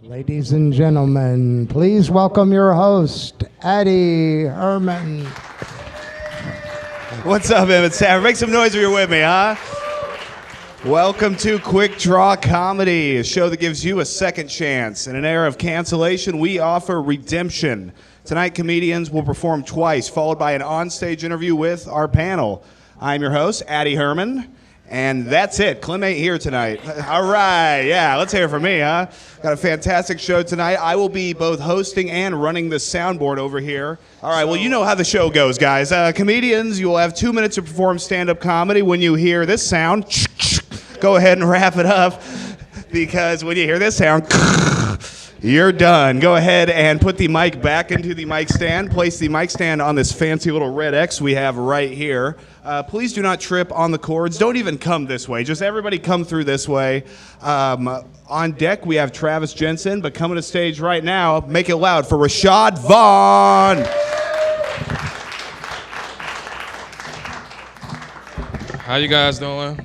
Ladies and gentlemen, please welcome your host, Addy Herman. What's up, Emmett Sam? Make some noise if you're with me, huh? Welcome to Quik Draw Comedy, a show that gives you a second chance. In an era of cancellation, we offer redemption. Tonight, comedians will perform twice, followed by an onstage interview with our panel. I'm your host, Addy Herman. And that's it. Clem ain't here tonight. All right, yeah, let's hear it from me, huh? Got a fantastic show tonight. I will be both hosting and running the soundboard over here. All right, well, you know how the show goes, guys. Comedians, you will have 2 minutes to perform stand-up comedy. When you hear this sound, go ahead and wrap it up, because when you hear this sound, you're done. Go ahead and put the mic back into the mic stand. Place the mic stand on this fancy little red X we have right here. Please do not trip on the cords. Don't even come this way. Just everybody come through this way. On deck, we have Travis Jensen, but coming to stage right now, make it loud for Rashad Vaughn. How you guys doing?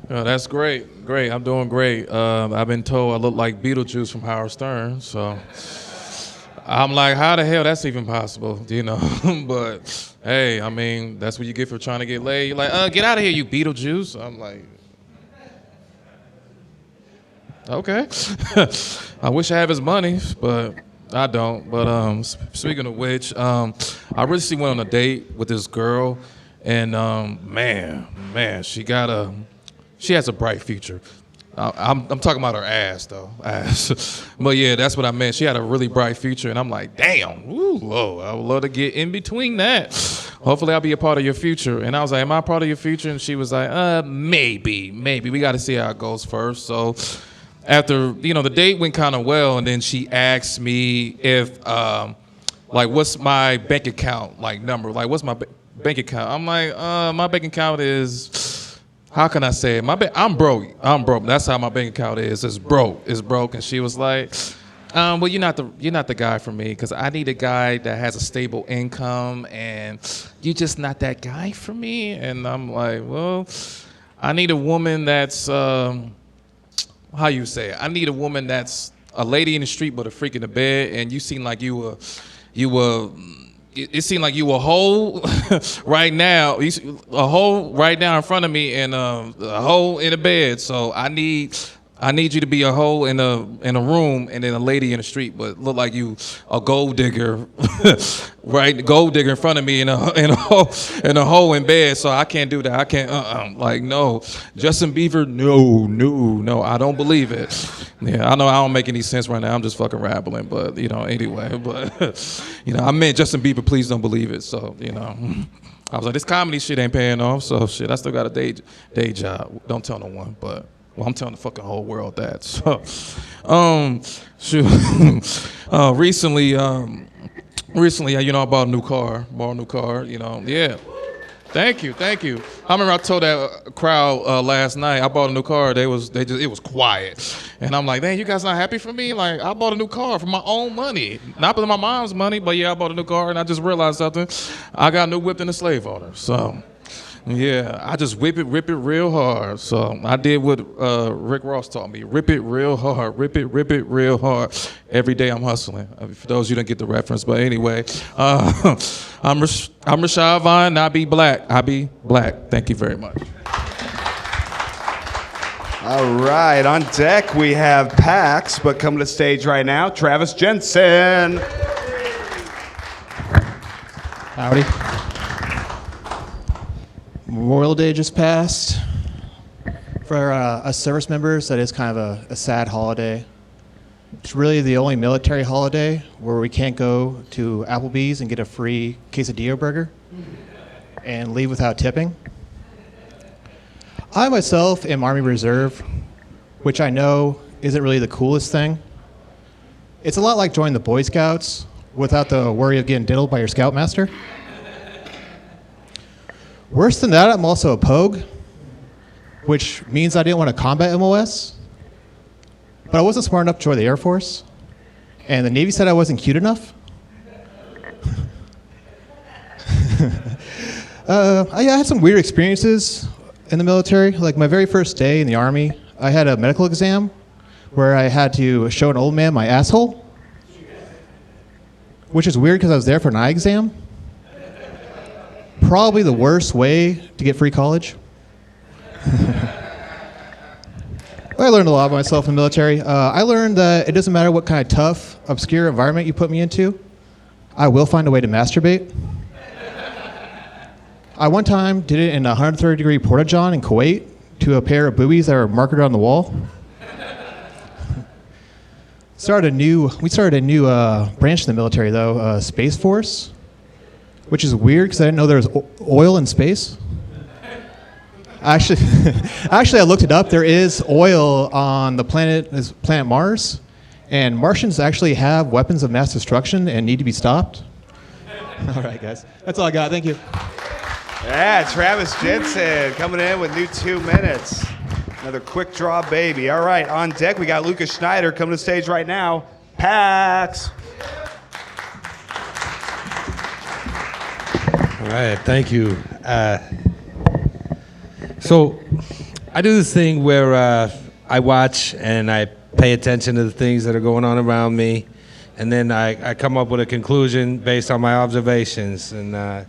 Oh, that's great. Great. I'm doing great. I've been told I look like Beetlejuice from Howard Stern, so I'm like, how the hell that's even possible, you know? But hey, I mean, that's what you get for trying to get laid. You're like, get out of here, you Beetlejuice. I'm like, okay. I wish I had his money, but I don't. But speaking of which, I recently went on a date with this girl, and man, she has a bright future. I'm talking about her ass, though. Ass. But yeah, that's what I meant. She had a really bright future, and I'm like, damn, ooh, whoa, I would love to get in between that. Hopefully I'll be a part of your future. And I was like, am I a part of your future? And she was like, maybe. We got to see how it goes first. So after, the date went kind of well, and then she asked me if, what's my bank account, number? Like, what's my bank account? I'm like, my bank account is... How can I say it? I'm broke. That's how my bank account is. It's broke. And she was like, well, you're not the guy for me, because I need a guy that has a stable income, and you're just not that guy for me. And I'm like, well, I need a woman that's how you say it? I need a woman that's a lady in the street but a freak in the bed. And you seem like you were. It seemed like you were a hole right now. A hole right now in front of me, and a hole in the bed. So I need you to be a hole in a room, and then a lady in the street, but look like you a gold digger, right? Gold digger in front of me, in a hole in bed. So I can't do that. I can't. No. Justin Bieber, no. I don't believe it. Yeah, I know I don't make any sense right now. I'm just fucking rambling, but anyway. But I meant Justin Bieber, please don't believe it. So I was like, this comedy shit ain't paying off. So shit, I still got a day job. Don't tell no one, but. Well, I'm telling the fucking whole world that. So, recently, I bought a new car. Yeah. Thank you. I remember I told that crowd last night I bought a new car. It was quiet, and I'm like, dang, you guys not happy for me? Like, I bought a new car for my own money, not with my mom's money, but yeah, I bought a new car, and I just realized something. I got a new whip and a slave owner. So. Yeah, I just rip it real hard. So I did what Rick Ross taught me: rip it real hard, rip it real hard. Every day I'm hustling. For those of you who don't get the reference, but anyway, I'm Rashad Vaughn. I be black. Thank you very much. All right, on deck we have Pax, but coming to stage right now, Travis Jensen. Howdy. Memorial Day just passed. For us service members, that is kind of a sad holiday. It's really the only military holiday where we can't go to Applebee's and get a free quesadilla burger and leave without tipping. I myself am Army Reserve, which I know isn't really the coolest thing. It's a lot like joining the Boy Scouts without the worry of getting diddled by your scoutmaster. Worse than that, I'm also a Pogue, which means I didn't want to combat MOS, but I wasn't smart enough to join the Air Force, and the Navy said I wasn't cute enough. I had some weird experiences in the military. Like my very first day in the Army, I had a medical exam where I had to show an old man my asshole, which is weird because I was there for an eye exam. Probably the worst way to get free college. I learned a lot about myself in the military. I learned that it doesn't matter what kind of tough, obscure environment you put me into, I will find a way to masturbate. I one time did it in a 130-degree porta-john in Kuwait to a pair of boobies that were marked on the wall. We started a new branch in the military, though, Space Force, which is weird because I didn't know there was oil in space. Actually, I looked it up. There is oil on the planet Mars, and Martians actually have weapons of mass destruction and need to be stopped. All right, guys. That's all I got. Thank you. Yeah, Travis Jensen coming in with new 2 minutes. Another quick draw baby. All right, on deck we got Lucas Schneider coming to the stage right now. Pax. All right, thank you. So I do this thing where I watch and I pay attention to the things that are going on around me, and then I come up with a conclusion based on my observations. And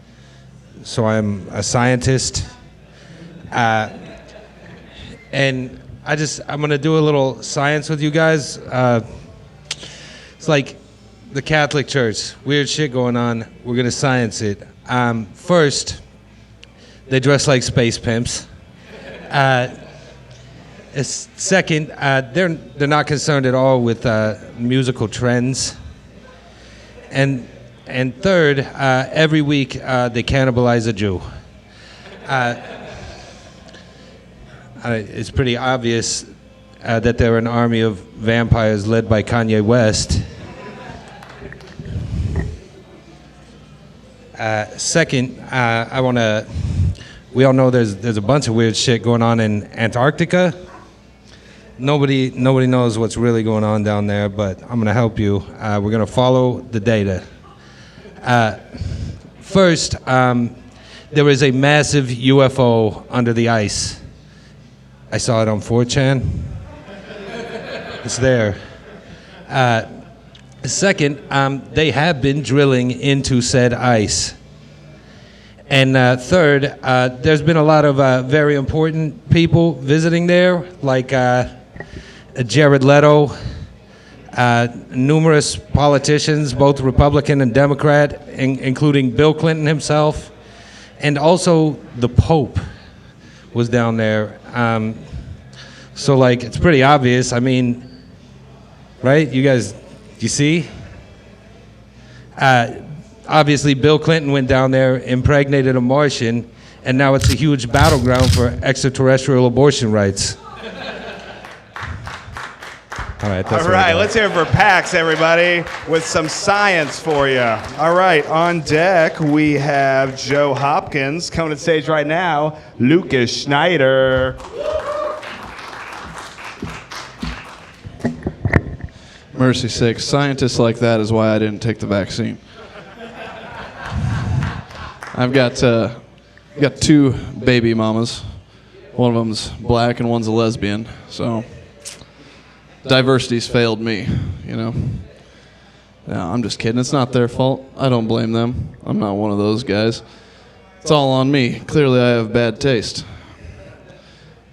so I'm a scientist, and I'm gonna do a little science with you guys. It's like the Catholic Church, weird shit going on. We're gonna science it. First, they dress like space pimps. Second, they're not concerned at all with musical trends. And third, every week they cannibalize a Jew. It's pretty obvious that they're an army of vampires led by Kanye West. Second, we all know there's a bunch of weird shit going on in Antarctica. Nobody knows what's really going on down there, but I'm gonna help you. We're gonna follow the data. First, there is a massive UFO under the ice. I saw it on 4chan. It's there. Second, they have been drilling into said ice. And third, there's been a lot of very important people visiting there, like Jared Leto, numerous politicians, both Republican and Democrat, including Bill Clinton himself, and also the Pope was down there. So, like, it's pretty obvious. I mean, right? You guys, you see? Obviously, Bill Clinton went down there, impregnated a Martian, and now it's a huge battleground for extraterrestrial abortion rights. All right, that's All right, let's hear it for Pax, everybody, with some science for you. All right, on deck we have Joe Hopkins coming to the stage right now. Lucas Schneider. Mercy sakes, scientists like that is why I didn't take the vaccine. I've got two baby mamas. One of them's black and one's a lesbian, so diversity's failed me, you know. No, I'm just kidding. It's not their fault. I don't blame them. I'm not one of those guys. It's all on me. Clearly I have bad taste.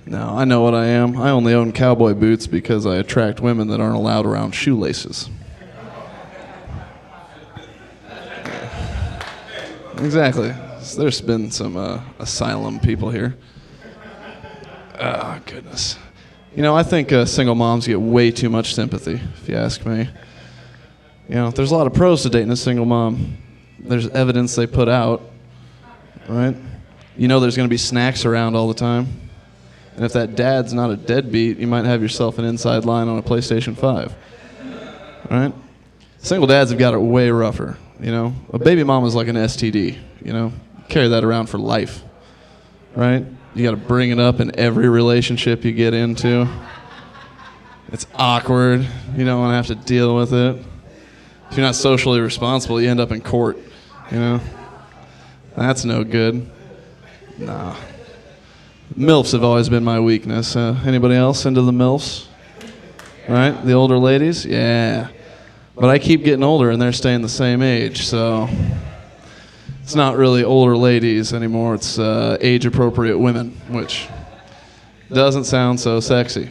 No, I know what I am. I only own cowboy boots because I attract women that aren't allowed around shoelaces. Exactly. There's been some asylum people here. Oh, goodness. You know, I think single moms get way too much sympathy, if you ask me. You know, there's a lot of pros to dating a single mom. There's evidence they put out, right? You know there's going to be snacks around all the time. And if that dad's not a deadbeat, you might have yourself an inside line on a PlayStation 5, right? Single dads have got it way rougher, you know? A baby mama's like an STD, you know? Carry that around for life, right? You got to bring it up in every relationship you get into. It's awkward. You don't want to have to deal with it. If you're not socially responsible, you end up in court, you know? That's no good. Nah. MILFs have always been my weakness. Anybody else into the MILFs? right? The older ladies, yeah. But I keep getting older and they're staying the same age, so it's not really older ladies anymore. It's age-appropriate women, which doesn't sound so sexy.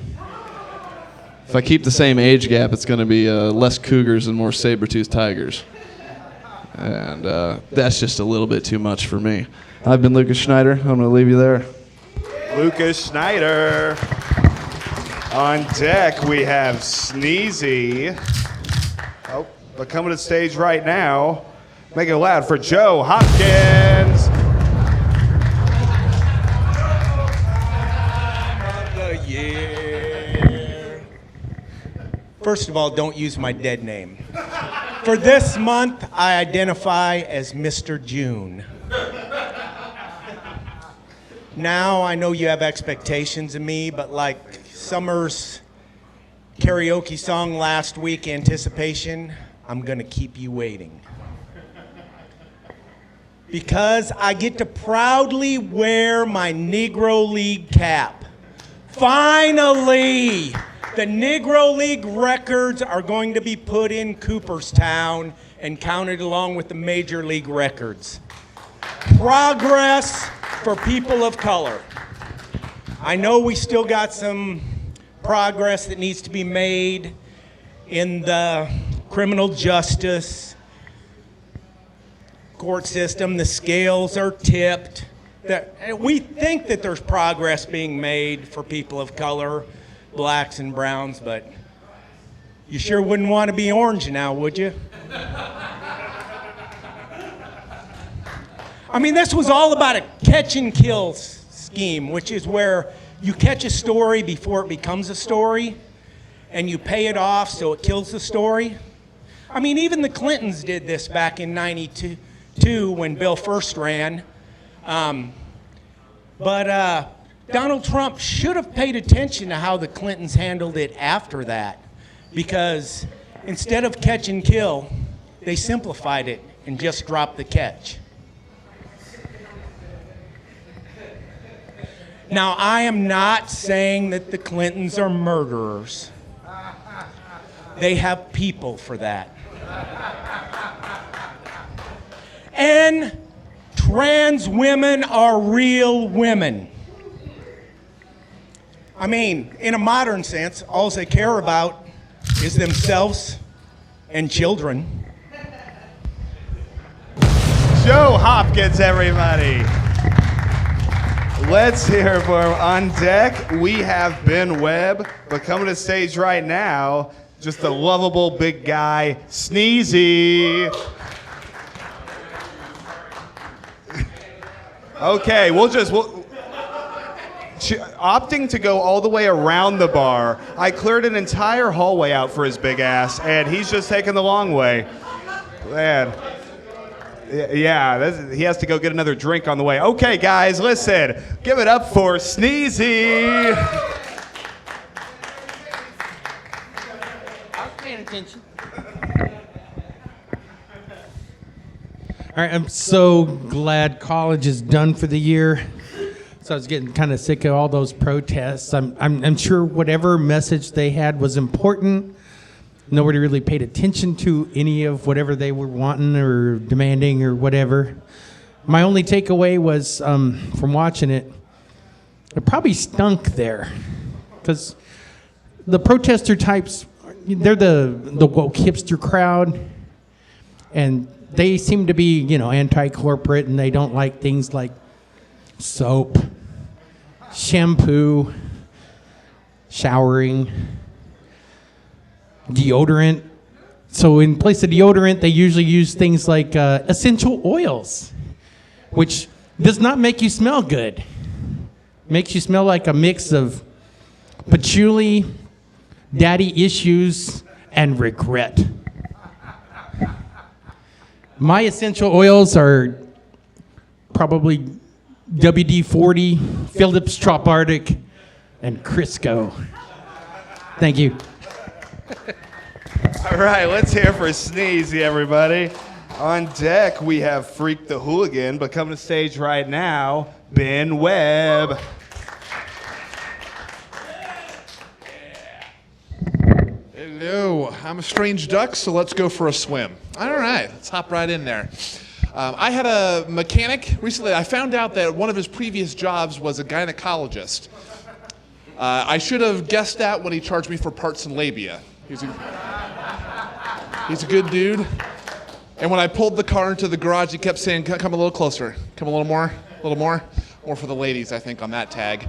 If I keep the same age gap, it's going to be less cougars and more saber-toothed tigers. And that's just a little bit too much for me. I've been Lucas Schneider. I'm going to leave you there. Lucas Schneider. On deck, we have Sneezy. Oh, but coming to the stage right now, make it loud for Joe Hopkins. The year. First of all, don't use my dead name. For this month, I identify as Mr. June. Now, I know you have expectations of me, but like Summer's karaoke song last week, Anticipation, I'm gonna keep you waiting. Because I get to proudly wear my Negro League cap. Finally! The Negro League records are going to be put in Cooperstown and counted along with the Major League records. Progress for people of color. I know we still got some progress that needs to be made in the criminal justice court system. The scales are tipped. We think that there's progress being made for people of color, blacks and browns, but you sure wouldn't want to be orange now, would you? I mean, this was all about a catch and kill scheme, which is where you catch a story before it becomes a story, and you pay it off so it kills the story. I mean, even the Clintons did this back in '92 when Bill first ran. But Donald Trump should have paid attention to how the Clintons handled it after that, because instead of catch and kill, they simplified it and just dropped the catch. Now, I am not saying that the Clintons are murderers. They have people for that. And trans women are real women. I mean, in a modern sense, all they care about is themselves and children. Joe Hopkins, everybody. Let's hear for him. On deck, we have Ben Webb, but coming to stage right now, just a lovable big guy, Sneezy. Okay, opting to go all the way around the bar, I cleared an entire hallway out for his big ass, and he's just taking the long way. Man. Yeah, he has to go get another drink on the way. Okay, guys, listen. Give it up for Sneezy. I was paying attention. All right, I'm so glad college is done for the year. So I was getting kind of sick of all those protests. I'm sure whatever message they had was important. Nobody really paid attention to any of whatever they were wanting or demanding or whatever. My only takeaway was from watching it, it probably stunk there. Because the protester types, they're the woke hipster crowd. And they seem to be, anti-corporate, and they don't like things like soap, shampoo, showering, deodorant. So in place of deodorant, they usually use things like essential oils, which does not make you smell good. Makes you smell like a mix of patchouli, daddy issues, and regret. My essential oils are probably WD-40, Phillips Trop Arctic, and Crisco. Thank you. All right, let's hear for Sneezy, everybody. On deck, we have Freak the Hooligan, but coming to stage right now, Ben Webb. Hello, I'm a strange duck, so let's go for a swim. All right, let's hop right in there. I had a mechanic recently. I found out that one of his previous jobs was a gynecologist. I should have guessed that when he charged me for parts and labia. He's a good dude. And when I pulled the car into the garage, he kept saying, come a little closer, come a little more, more for the ladies, I think, on that tag.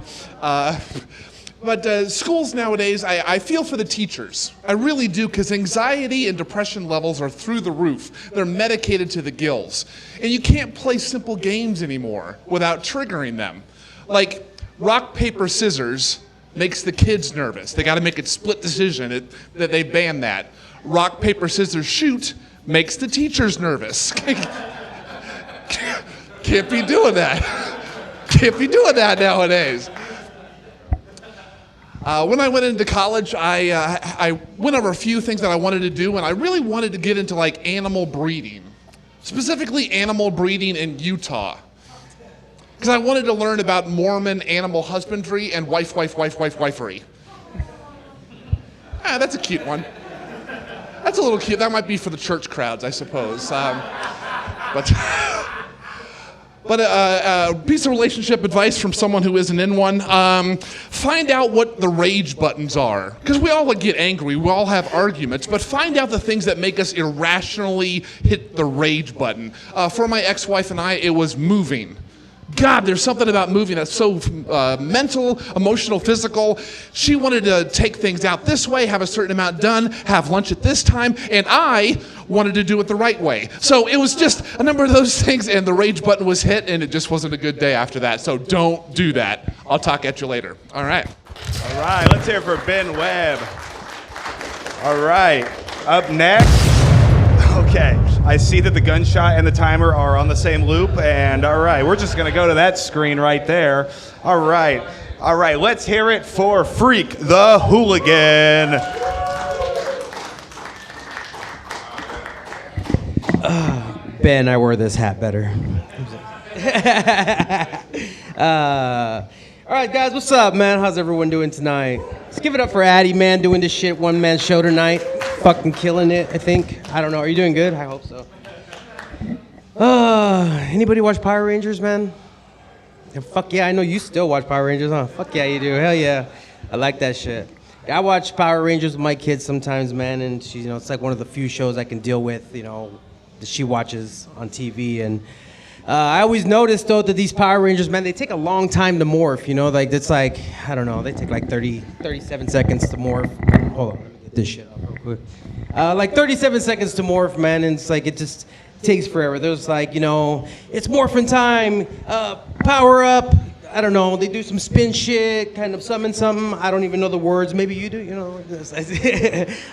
But schools nowadays, I feel for the teachers. I really do, because anxiety and depression levels are through the roof. They're medicated to the gills. And you can't play simple games anymore without triggering them. Like rock, paper, scissors makes the kids nervous. They got to make it split decision. That they ban that. Rock, paper, scissors, shoot makes the teachers nervous. Can't be doing that. Can't be doing that nowadays. When I went into college, I went over a few things that I wanted to do, and I really wanted to get into like animal breeding, specifically animal breeding in Utah, because I wanted to learn about Mormon animal husbandry and wifery. That's a cute one. That's a little cute. That might be for the church crowds, I suppose. But a piece of relationship advice from someone who isn't in one, find out what the rage buttons are. Because we all get angry, we all have arguments, but find out the things that make us irrationally hit the rage button. For my ex-wife and I, it was moving. God, there's something about moving that's so mental, emotional, physical. She wanted to take things out this way, have a certain amount done, have lunch at this time, and I wanted to do it the right way. So it was just a number of those things, and the rage button was hit, and it just wasn't a good day after that. So don't do that. I'll talk at you later. All right. All right, let's hear it for Ben Webb. All right, up next. Okay, I see that the gunshot and the timer are on the same loop, and all right, we're just gonna go to that screen right there. All right, let's hear it for Freak the Hooligan. Ben, I wear this hat better. All right, guys, what's up, man? How's everyone doing tonight? Let's give it up for Addy, man, doing this shit one-man show tonight. Fucking killing it, I think. I don't know. Are you doing good? I hope so. Anybody watch Power Rangers, man? Yeah, fuck yeah, I know you still watch Power Rangers, huh? Fuck yeah, you do. Hell yeah. I like that shit. Yeah, I watch Power Rangers with my kids sometimes, man, and she, it's like one of the few shows I can deal with, that she watches on TV. And I always notice, though, that these Power Rangers, man, they take a long time to morph, it's like, I don't know, they take like 37 seconds to morph. Hold on, let me get this shit up real quick. Like 37 seconds to morph, man, and it's like, it just takes forever. There's like, it's morphin' time, power up, I don't know, they do some spin shit, kind of summon something, I don't even know the words, maybe you do, like this.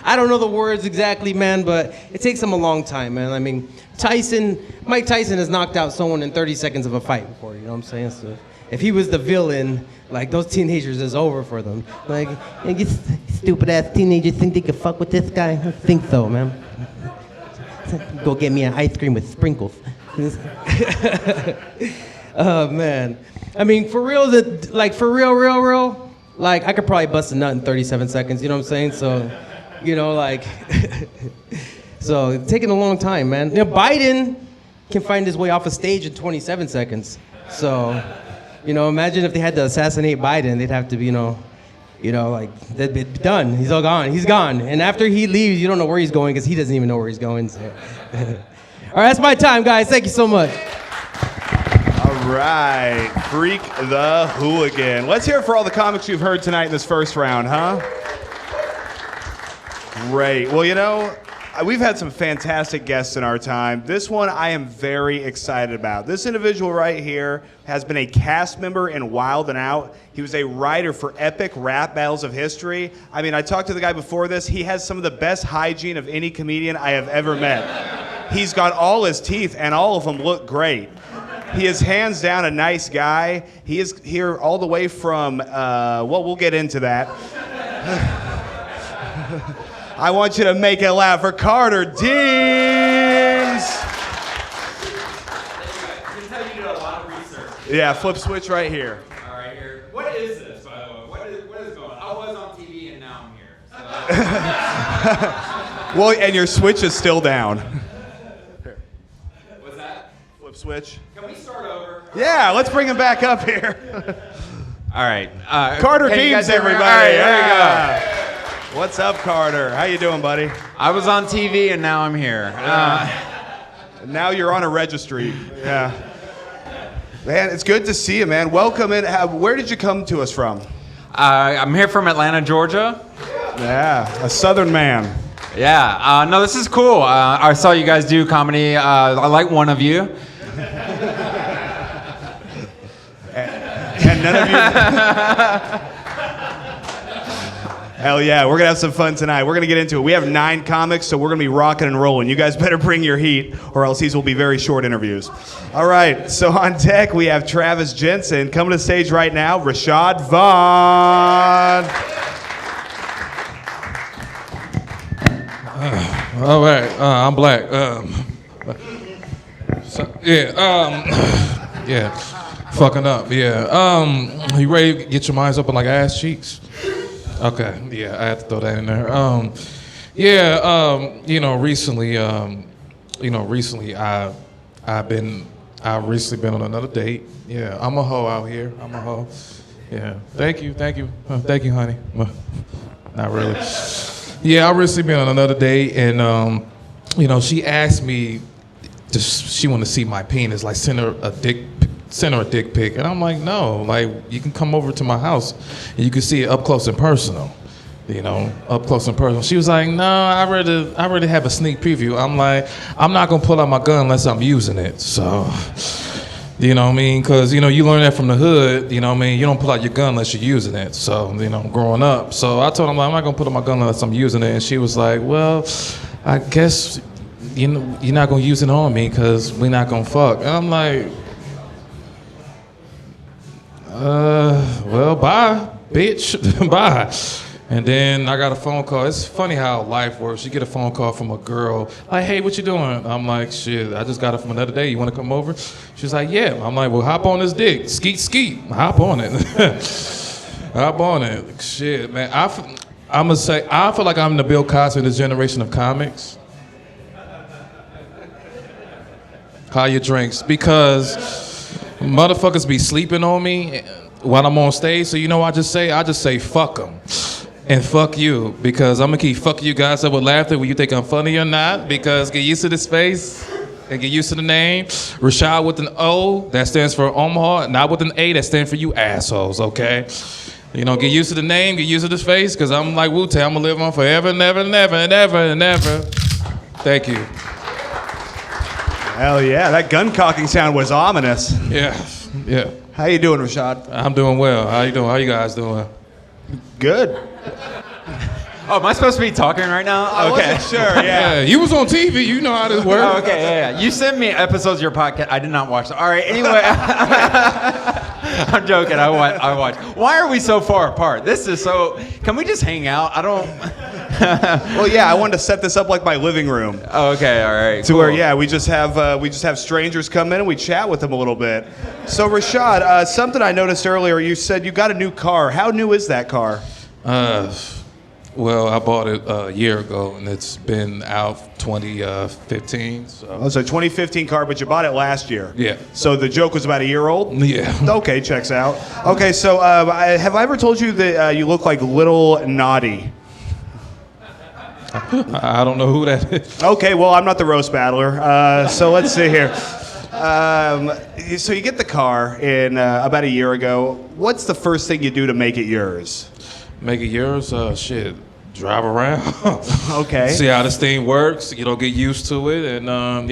I don't know the words exactly, man, but it takes them a long time, man. I mean, Mike Tyson has knocked out someone in 30 seconds of a fight before, you know what I'm saying? So if he was the villain, like, those teenagers is over for them. Like, you stupid-ass teenagers think they could fuck with this guy? I don't think so, man. Go get me an ice cream with sprinkles. Oh, man. I mean, for real, real, like, I could probably bust a nut in 37 seconds, you know what I'm saying? So, so it's taking a long time, man. Biden can find his way off a stage in 27 seconds. So, imagine if they had to assassinate Biden, they'd have to be, they'd be done. He's all gone. He's gone. And after he leaves, you don't know where he's going because he doesn't even know where he's going. So. All right, that's my time, guys. Thank you so much. All right, Freak the Hooligan. Let's hear it for all the comics you've heard tonight in this first round, huh? Great. Well, we've had some fantastic guests in our time. This one I am very excited about. This individual right here has been a cast member in Wild 'N Out. He was a writer for epic rap battles of history. I mean, I talked to the guy before this. He has some of the best hygiene of any comedian I have ever met. He's got all his teeth, and all of them look great. He is hands down a nice guy. He is here all the way from, we'll get into that. I want you to make it loud for Carter Deems. I can tell you did a lot of research. Yeah, flip switch right here. All right, here. What is this, by the way? What is going on? I was on TV and now I'm here. So. Well, and your switch is still down. What's that? Flip switch. Can we start over? Yeah, let's bring him back up here. All right. Carter can you Deems, guys hear me? everybody. All right, there we go. Yeah. What's up, Carter? How you doing, buddy? I was on TV and now I'm here. Now you're on a registry. Yeah. Man, it's good to see you, man. Welcome in. Where did you come to us from? I'm here from Atlanta, Georgia. Yeah, a Southern man. Yeah. No, this is cool. I saw you guys do comedy. I like one of you. And none of you. Hell yeah, we're gonna have some fun tonight. We're gonna get into it. We have 9 comics, so we're gonna be rocking and rolling. You guys better bring your heat, or else these will be very short interviews. All right, so on deck we have Travis Jensen. Coming to the stage right now, Rashad Vaughn. All right, I'm black. Yeah, fucking up. Yeah. You ready to get your minds up on like ass cheeks? Okay, yeah, I had to throw that in there. Recently I've recently been on another date. Yeah, I'm a hoe out here. I'm a hoe. Yeah, thank you, honey. Not really. Yeah, I recently been on another date, and she asked me, she wanted to see my penis, like send her a dick pic, and I'm like, no, like you can come over to my house and you can see it up close and personal, up close and personal. She was like, no, I already have a sneak preview. I'm like, I'm not gonna pull out my gun unless I'm using it. So, you know what I mean? Because you learn that from the hood. You know what I mean? You don't pull out your gun unless you're using it. So, growing up. So I told her, I'm not gonna pull out my gun unless I'm using it. And she was like, well, I guess you're not gonna use it on me because we're not gonna fuck. And I'm like, well, bye, bitch, bye. And then I got a phone call. It's funny how life works. You get a phone call from a girl, like, hey, what you doing? I'm like, shit, I just got it from another day. You want to come over? She's like, yeah. I'm like, well, hop on this dick. Skeet, skeet. Hop on it. Hop on it. Shit, man. I'm going to say, I feel like I'm the Bill Cosby of this generation of comics. How your drinks? Because motherfuckers be sleeping on me while I'm on stage, so I just say fuck them and fuck you, because I'm gonna keep fucking you guys up with laughter when you think I'm funny or not, because get used to this face and get used to the name. Rashad with an O, that stands for Omaha, not with an A, that stands for you assholes, okay? Get used to the name, get used to this face, because I'm like Wu-Tang, I'm gonna live on forever, never, never, never, never. Thank you. Hell yeah, that gun cocking sound was ominous. Yeah. How you doing, Rashad? I'm doing well. How you doing? How you guys doing? Good. Oh, am I supposed to be talking right now? I wasn't sure, yeah. You was on TV. You know how this works. Oh, okay, yeah. You sent me episodes of your podcast. I did not watch them. All right, anyway. I'm joking. I watch. Why are we so far apart? This is so... Can we just hang out? I don't... Well, yeah, I wanted to set this up like my living room. Oh, okay, all right. To where, yeah, we just have strangers come in and we chat with them a little bit. So, Rashad, something I noticed earlier, you said you got a new car. How new is that car? Well, I bought it a year ago, and it's been out 2015. So 2015 car, but you bought it last year. Yeah. So the joke was about a year old? Yeah. Okay, checks out. Okay, so have I ever told you that you look like Little Naughty? I don't know who that is. Okay, well, I'm not the roast battler. So let's see here. So you get the car in about a year ago. What's the first thing you do to make it yours? Make it yours? Shit. Drive around. Okay. See how this thing works. Get used to it, and I'm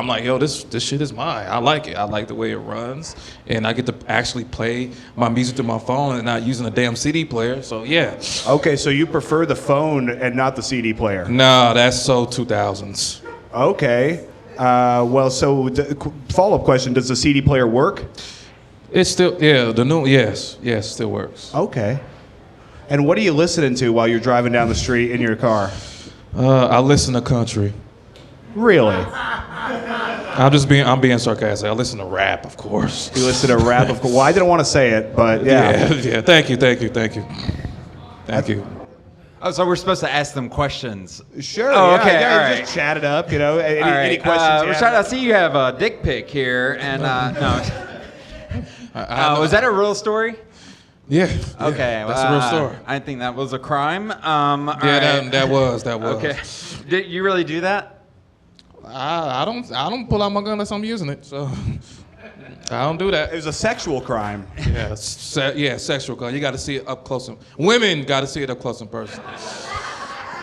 like, yo, this shit is mine. I like it. I like the way it runs, and I get to actually play my music through my phone and not using a damn CD player. So yeah. Okay, so you prefer the phone and not the CD player? No, that's so 2000s. Okay. Well, so follow-up question: does the CD player work? It's still, yeah, the new, yes, still works. Okay. And what are you listening to while you're driving down the street in your car? I listen to country. Really? I'm being sarcastic. I listen to rap, of course. You listen to rap, of course. Well, I didn't want to say it, but yeah. Yeah. Thank you. Oh, so we're supposed to ask them questions. Sure. Oh, yeah, okay, yeah, all right. just chat it up. You know, any, All right. any questions? you Rashad, have? I see you have a dick pic here, and no. Was that a real story? Yeah. Okay. That's a real story. I didn't think that was a crime. That was. Okay. Did you really do that? I don't pull out my gun unless I'm using it. So I don't do that. It was a sexual crime. Yeah, sexual gun. You got to see it up close. Women got to see it up close in person.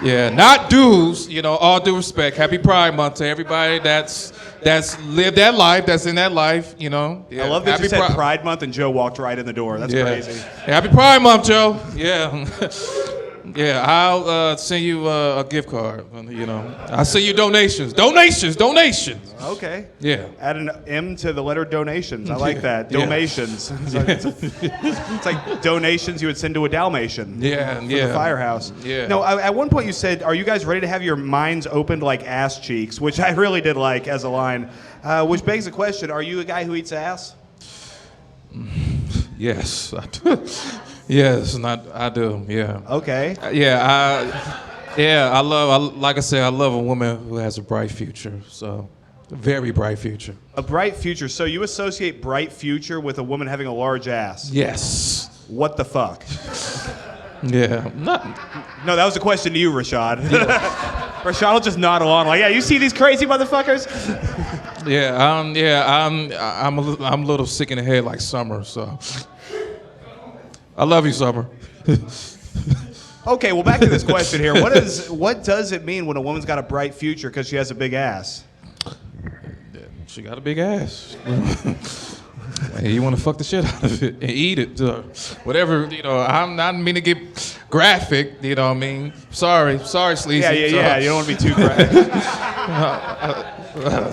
Yeah, not dudes. You know, all due respect. Happy Pride Month to everybody that's lived that life, that's in that life. You know. Yeah. I love that Happy you said Pride Month and Joe walked right in the door. That's crazy. Happy Pride Month, Joe. Yeah. Yeah, I'll send you a gift card. You know, I'll send you donations. Donations. Okay. Yeah. Add an M to the letter donations. I like that. Yeah. Donations. It's like donations you would send to a Dalmatian. Yeah, for the firehouse. Yeah. No, at one point you said, "Are you guys ready to have your minds opened like ass cheeks?" Which I really did like as a line. Which begs the question: are you a guy who eats ass? Yes, I do. Yes, I do. Yeah. Okay. I love a woman who has a bright future. So, a very bright future. A bright future. So you associate bright future with a woman having a large ass? Yes. What the fuck? Yeah. No, that was a question to you, Rashad. Rashad will just nod along like, yeah, you see these crazy motherfuckers? I'm a little sick in the head like Summer. So, I love you, Summer. Okay, well, back to this question here. What does it mean when a woman's got a bright future because she has a big ass? She got a big ass. Hey, you want to fuck the shit out of it and eat it, whatever. You know, I'm not mean to get graphic. You know what I mean? Sorry, Sleazy. Yeah. You don't want to be too graphic.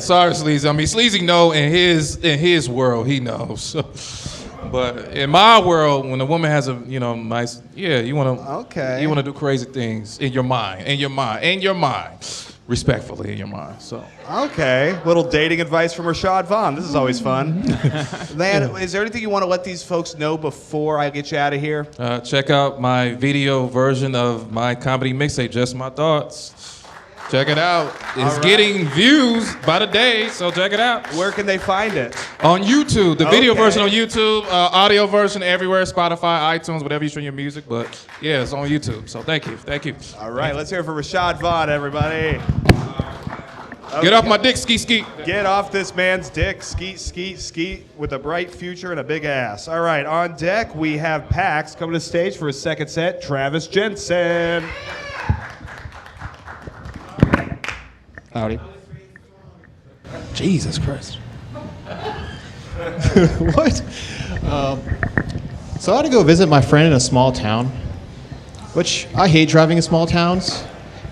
Sorry, Sleazy. I mean, Sleazy know in his world he knows. But in my world, when a woman has a nice, you want to do crazy things in your mind, respectfully in your mind. So okay, little dating advice from Rashad Vaughn. This is always fun. Man, is there anything you want to let these folks know before I get you out of here? Check out my video version of my comedy mixtape, Just My Thoughts. Check it out. It's getting views by the day, so check it out. Where can they find it? On YouTube. The video version on YouTube, audio version everywhere, Spotify, iTunes, whatever you stream your music. But yeah, it's on YouTube. So thank you. All right, let's hear it for Rashad Vaughn, everybody. Okay. Get off my dick, ski. Get off this man's dick, skeet, with a bright future and a big ass. All right, on deck we have Pax coming to the stage for his second set, Travis Jensen. Howdy. Jesus Christ. What? So I had to go visit my friend in a small town, which I hate driving in small towns.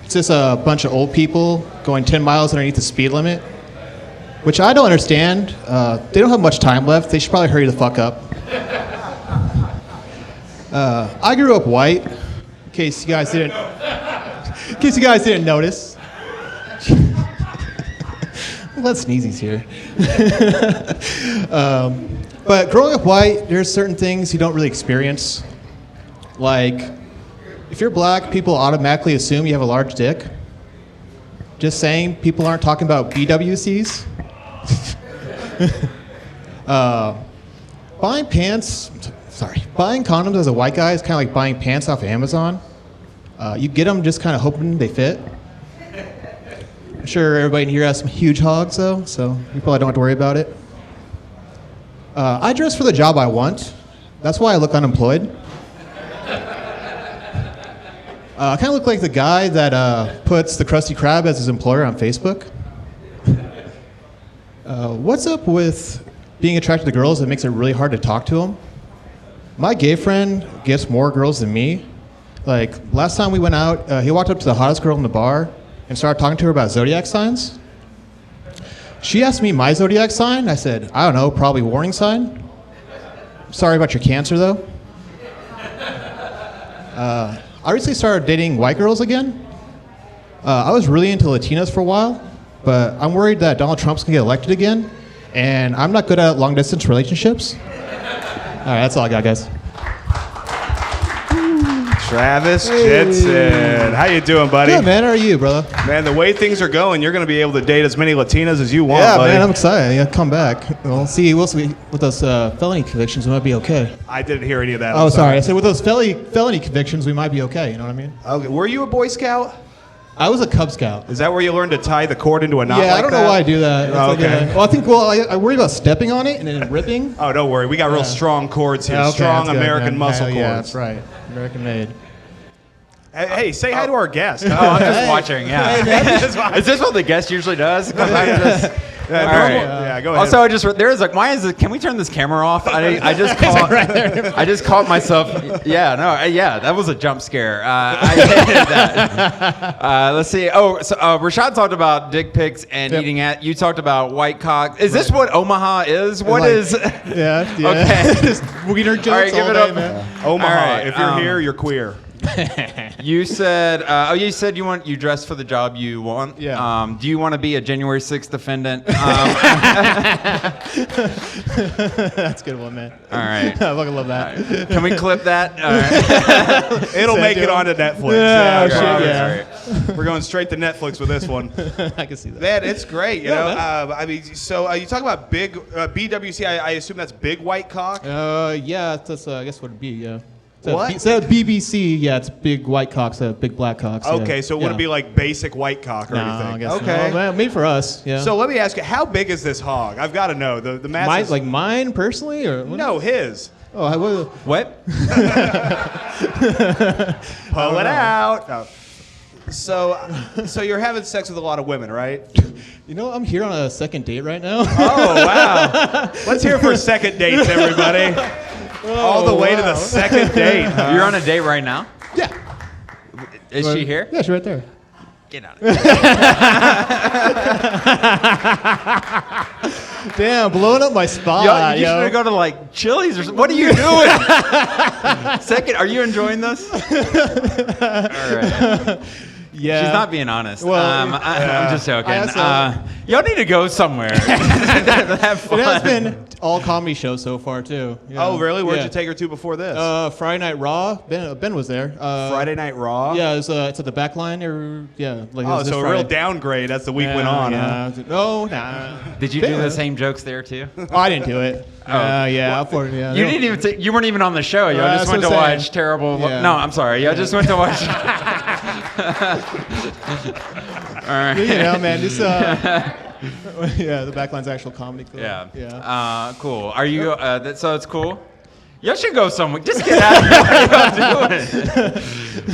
It's just a bunch of old people going 10 miles underneath the speed limit, which I don't understand. They don't have much time left. They should probably hurry the fuck up. I grew up white, in case you guys didn't notice. Let's sneezies here. But growing up white, there's certain things you don't really experience. Like, if you're black, people automatically assume you have a large dick. Just saying, people aren't talking about BWCs. Buying condoms as a white guy is kind of like buying pants off of Amazon. You get them just kind of hoping they fit. I'm sure everybody in here has some huge hogs, though, so you probably don't have to worry about it. I dress for the job I want. That's why I look unemployed. I kind of look like the guy that puts the Krusty Krab as his employer on Facebook. What's up with being attracted to girls that makes it really hard to talk to them? My gay friend gets more girls than me. Like, last time we went out, he walked up to the hottest girl in the bar and started talking to her about zodiac signs. She asked me my zodiac sign. I said, I don't know, probably warning sign. Sorry about your cancer, though. I recently started dating white girls again. I was really into Latinas for a while, but I'm worried that Donald Trump's gonna get elected again, and I'm not good at long-distance relationships. All right, that's all I got, guys. Travis Jensen. How you doing, buddy? Good, man. How are you, brother? Man, the way things are going, you're going to be able to date as many Latinas as you want, Yeah, buddy. man. I'm excited. Yeah, come back. We'll see with those felony convictions, we might be okay. I didn't hear any of that. Oh, I'm sorry. I said with those felony convictions, we might be okay. You know what I mean? Okay. Were you a Boy Scout? I was a Cub Scout. Is that where you learned to tie the cord into a knot Yeah, like I don't that? know why I do that. It's Oh, like, okay. well, I think I worry about stepping on it and then ripping. Oh, don't worry. We got real strong cords here. Yeah, okay, Strong that's good, American man. muscle Hell cords. yeah, that's right. American made. Hey, say hi to our guest. Oh, I'm just watching. Yeah. Is this what the guest usually does? 'Cause I'm just. All right. Yeah, go ahead. Also, why is it? Can we turn this camera off? I just caught myself. Yeah, no, yeah, that was a jump scare. I hated that. Let's see. Oh, so Rashad talked about dick pics and eating at. You talked about white cock. Is this what Omaha is? What is? Yeah. Okay. Just wiener jokes All right, give all it day, up. man. Omaha. All right, If you're here, you're queer. You said you dress for the job you want. Yeah. Do you want to be a January 6th defendant? That's a good one, man. All right. I fucking love that. Can we clip that? All right. It'll make it onto Netflix. Yeah, I shit, promise. yeah. We're going straight to Netflix with this one. I can see that. Man, it's great. You know, man. I mean, so you talk about big BWC. I assume that's big white cock. Yeah, that's I guess what it'd be. Yeah. What? Instead of BBC, yeah, it's big white cocks, big black cocks. Yeah. Okay, so it wouldn't be like basic white cock or No, anything. I guess okay. not. Well, maybe for us. Yeah. So let me ask you, how big is this hog? I've got to know. The mass. mine personally, or No, his. Oh, I will. What? Pull it out. No. So you're having sex with a lot of women, right? You know, I'm here on a second date right now. Oh wow! Let's hear it for second dates, everybody. All the way to the second date. Huh? You're on a date right now? Yeah. Is she here? Yeah, she's right there. Get out of here. Damn, blowing up my spot. You should go to like Chili's or something. What are you doing? Second, are you enjoying this? All right. Yeah. She's not being honest. Well, I'm just joking. also- Y'all need to go somewhere. Have fun. It has been all comedy shows so far too. You know? Oh really? Where'd Yeah. you take her to before this? Friday Night Raw. Ben was there. Friday Night Raw. Yeah, it's at the back line. Like it Oh, was this so a real Friday. downgrade as the week went on. Huh? Yeah. No, nah. Did you do the same jokes there too? Oh, I didn't do it. Yeah, You didn't even. You weren't even on the show. Y'all just that's went to what I'm saying. watch terrible. Yeah. No, I'm sorry. Y'all just went to watch. All right. You know, man, just yeah, the backline's actual comedy club. Yeah. Yeah. Cool. Are you? So it's cool. Y'all should go somewhere. Just get out of here. What are y'all doing?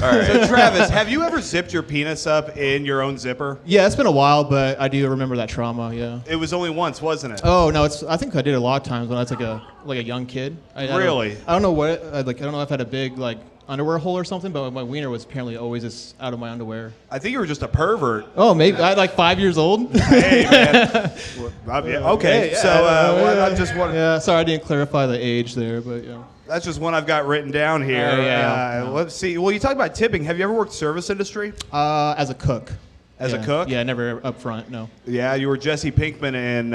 All right. So Travis, have you ever zipped your penis up in your own zipper? Yeah, it's been a while, but I do remember that trauma. Yeah. It was only once, wasn't it? Oh no, I think I did it a lot of times when I was like a young kid. Really? I don't know what I don't know if I had a big underwear hole or something, but my wiener was apparently always just out of my underwear. I think you were just a pervert. Oh, maybe I had 5 years old. Hey man. Okay, Yeah, so I just want. Yeah, sorry I didn't clarify the age there, but yeah. That's just one I've got written down here. Yeah. Let's see. Well, you talk about tipping. Have you ever worked service industry? As a cook. As a Yeah. cook? Yeah, never up front. No. Yeah, you were Jesse Pinkman in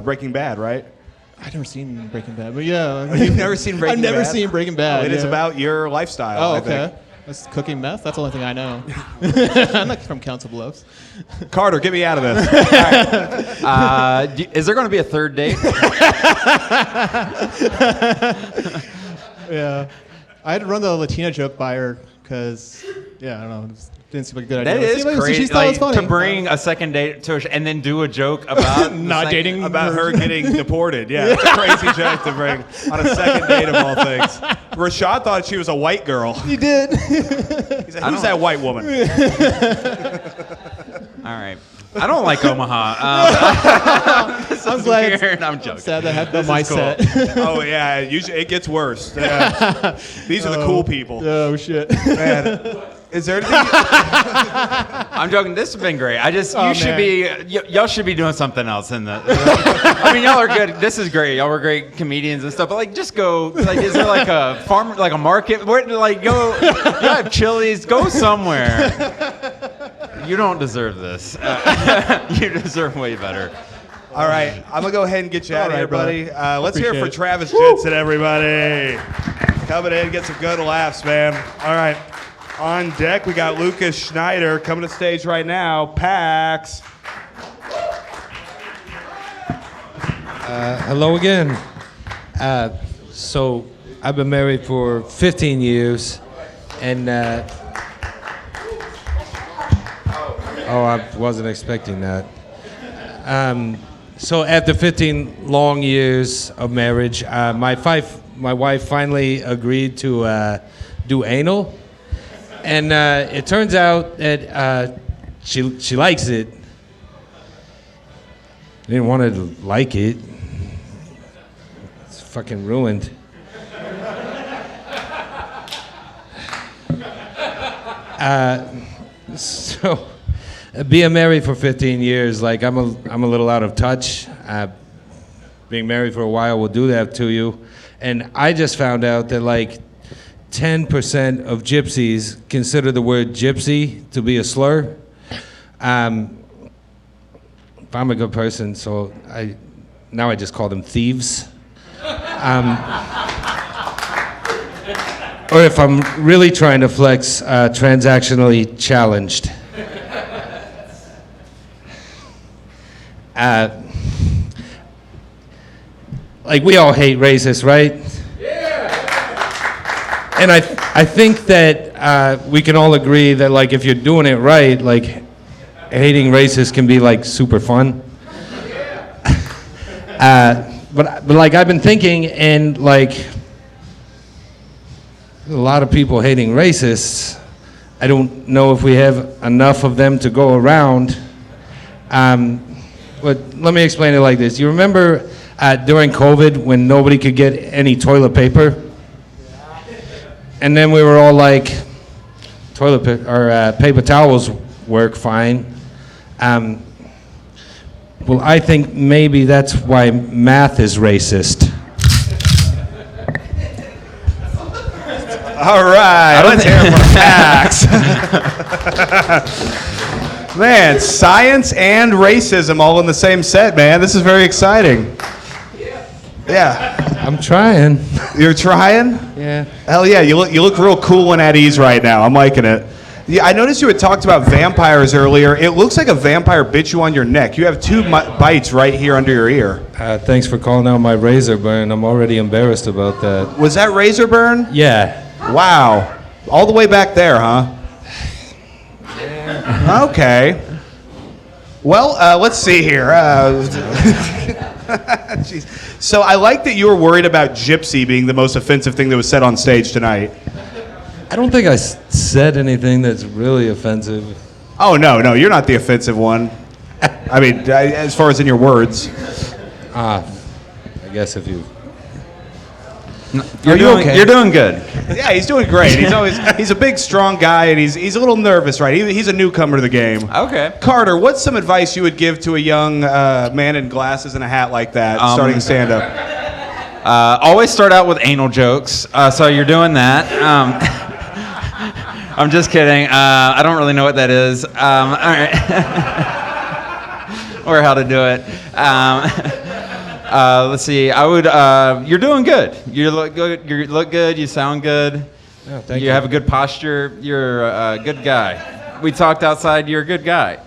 Breaking Bad, right? I've never seen Breaking Bad, but yeah. You've never seen Breaking Bad? I've never seen Breaking Bad. It is yeah. about your lifestyle. Oh, I okay. think. That's cooking meth. That's the only thing I know. I'm not from Council Bluffs. Carter, get me out of this. Is there going to be a third date? Yeah. I had to run the Latina joke by her because, yeah, I don't know. It just didn't seem like a good idea. That is It seemed like crazy. She thought it was funny. To bring a second date to her and then do a joke about Not dating About her getting deported. Yeah, it's a crazy joke to bring on a second date of all things. Rashad thought she was a white girl. You did. He's like, who's that white woman? All right. I don't like Omaha. I'm glad. Weird. I'm joking. Sad that had the This is cool. mindset. Oh yeah, usually it gets worse. Yeah. These are the cool people. Oh shit. Man, is there anything? I'm joking. This has been great. You should man. be. Y'all should be doing something else in the. I mean, y'all are good. This is great. Y'all were great comedians and stuff. But just go. Is there like a farm, like a market? Where go? You have Chili's. Go somewhere. You don't deserve this. You deserve way better. All right, I'm gonna go ahead and get you out of here, buddy. Let's hear it for Appreciate it. Travis Jensen, everybody. Coming in, get some good laughs, man. All right. On deck, we got Lucas Schneider coming to stage right now. Pax. Hello again. So I've been married for 15 years, and I wasn't expecting that. So after 15 long years of marriage, my wife finally agreed to do anal, and it turns out that she likes it. I didn't want her to like it. It's fucking ruined. So, being married for 15 years, like I'm a little out of touch. Being married for a while will do that to you. And I just found out that like 10% of gypsies consider the word gypsy to be a slur. I'm a good person, so I just call them thieves. Or if I'm really trying to flex, transactionally challenged. Like we all hate racists, right? Yeah. And I think that we can all agree that like if you're doing it right, like hating racists can be like super fun. But like I've been thinking, and like a lot of people hating racists, I don't know if we have enough of them to go around. But let me explain it like this. You remember during COVID when nobody could get any toilet paper? And then we were all like, paper towels work fine. Well, I think maybe that's why math is racist. All right, let's hear it from Pax. Man, science and racism all in the same set, man. This is very exciting. Yeah. I'm trying. You're trying? Yeah. Hell yeah, you look real cool and at ease right now. I'm liking it. Yeah, I noticed you had talked about vampires earlier. It looks like a vampire bit you on your neck. You have two bites right here under your ear. Thanks for calling out my razor burn. I'm already embarrassed about that. Was that razor burn? Yeah. Wow. All the way back there, huh? Yeah. Okay. Well, let's see here. Jeez. So I like that you were worried about gypsy being the most offensive thing that was said on stage tonight. I don't think I said anything that's really offensive. Oh, no, you're not the offensive one. I mean, as far as in your words. I guess if you... You're doing good. Yeah, he's doing great. He's a big, strong guy, and he's a little nervous, right? He's a newcomer to the game. Okay. Carter, what's some advice you would give to a young man in glasses and a hat like that, starting stand-up? Always start out with anal jokes. So you're doing that. I'm just kidding. I don't really know what that is. All right. Or how to do it. Let's see. I would. You're doing good. You look good. You look good. You sound good. Oh, thank you. You have a good posture. You're a good guy. We talked outside. You're a good guy.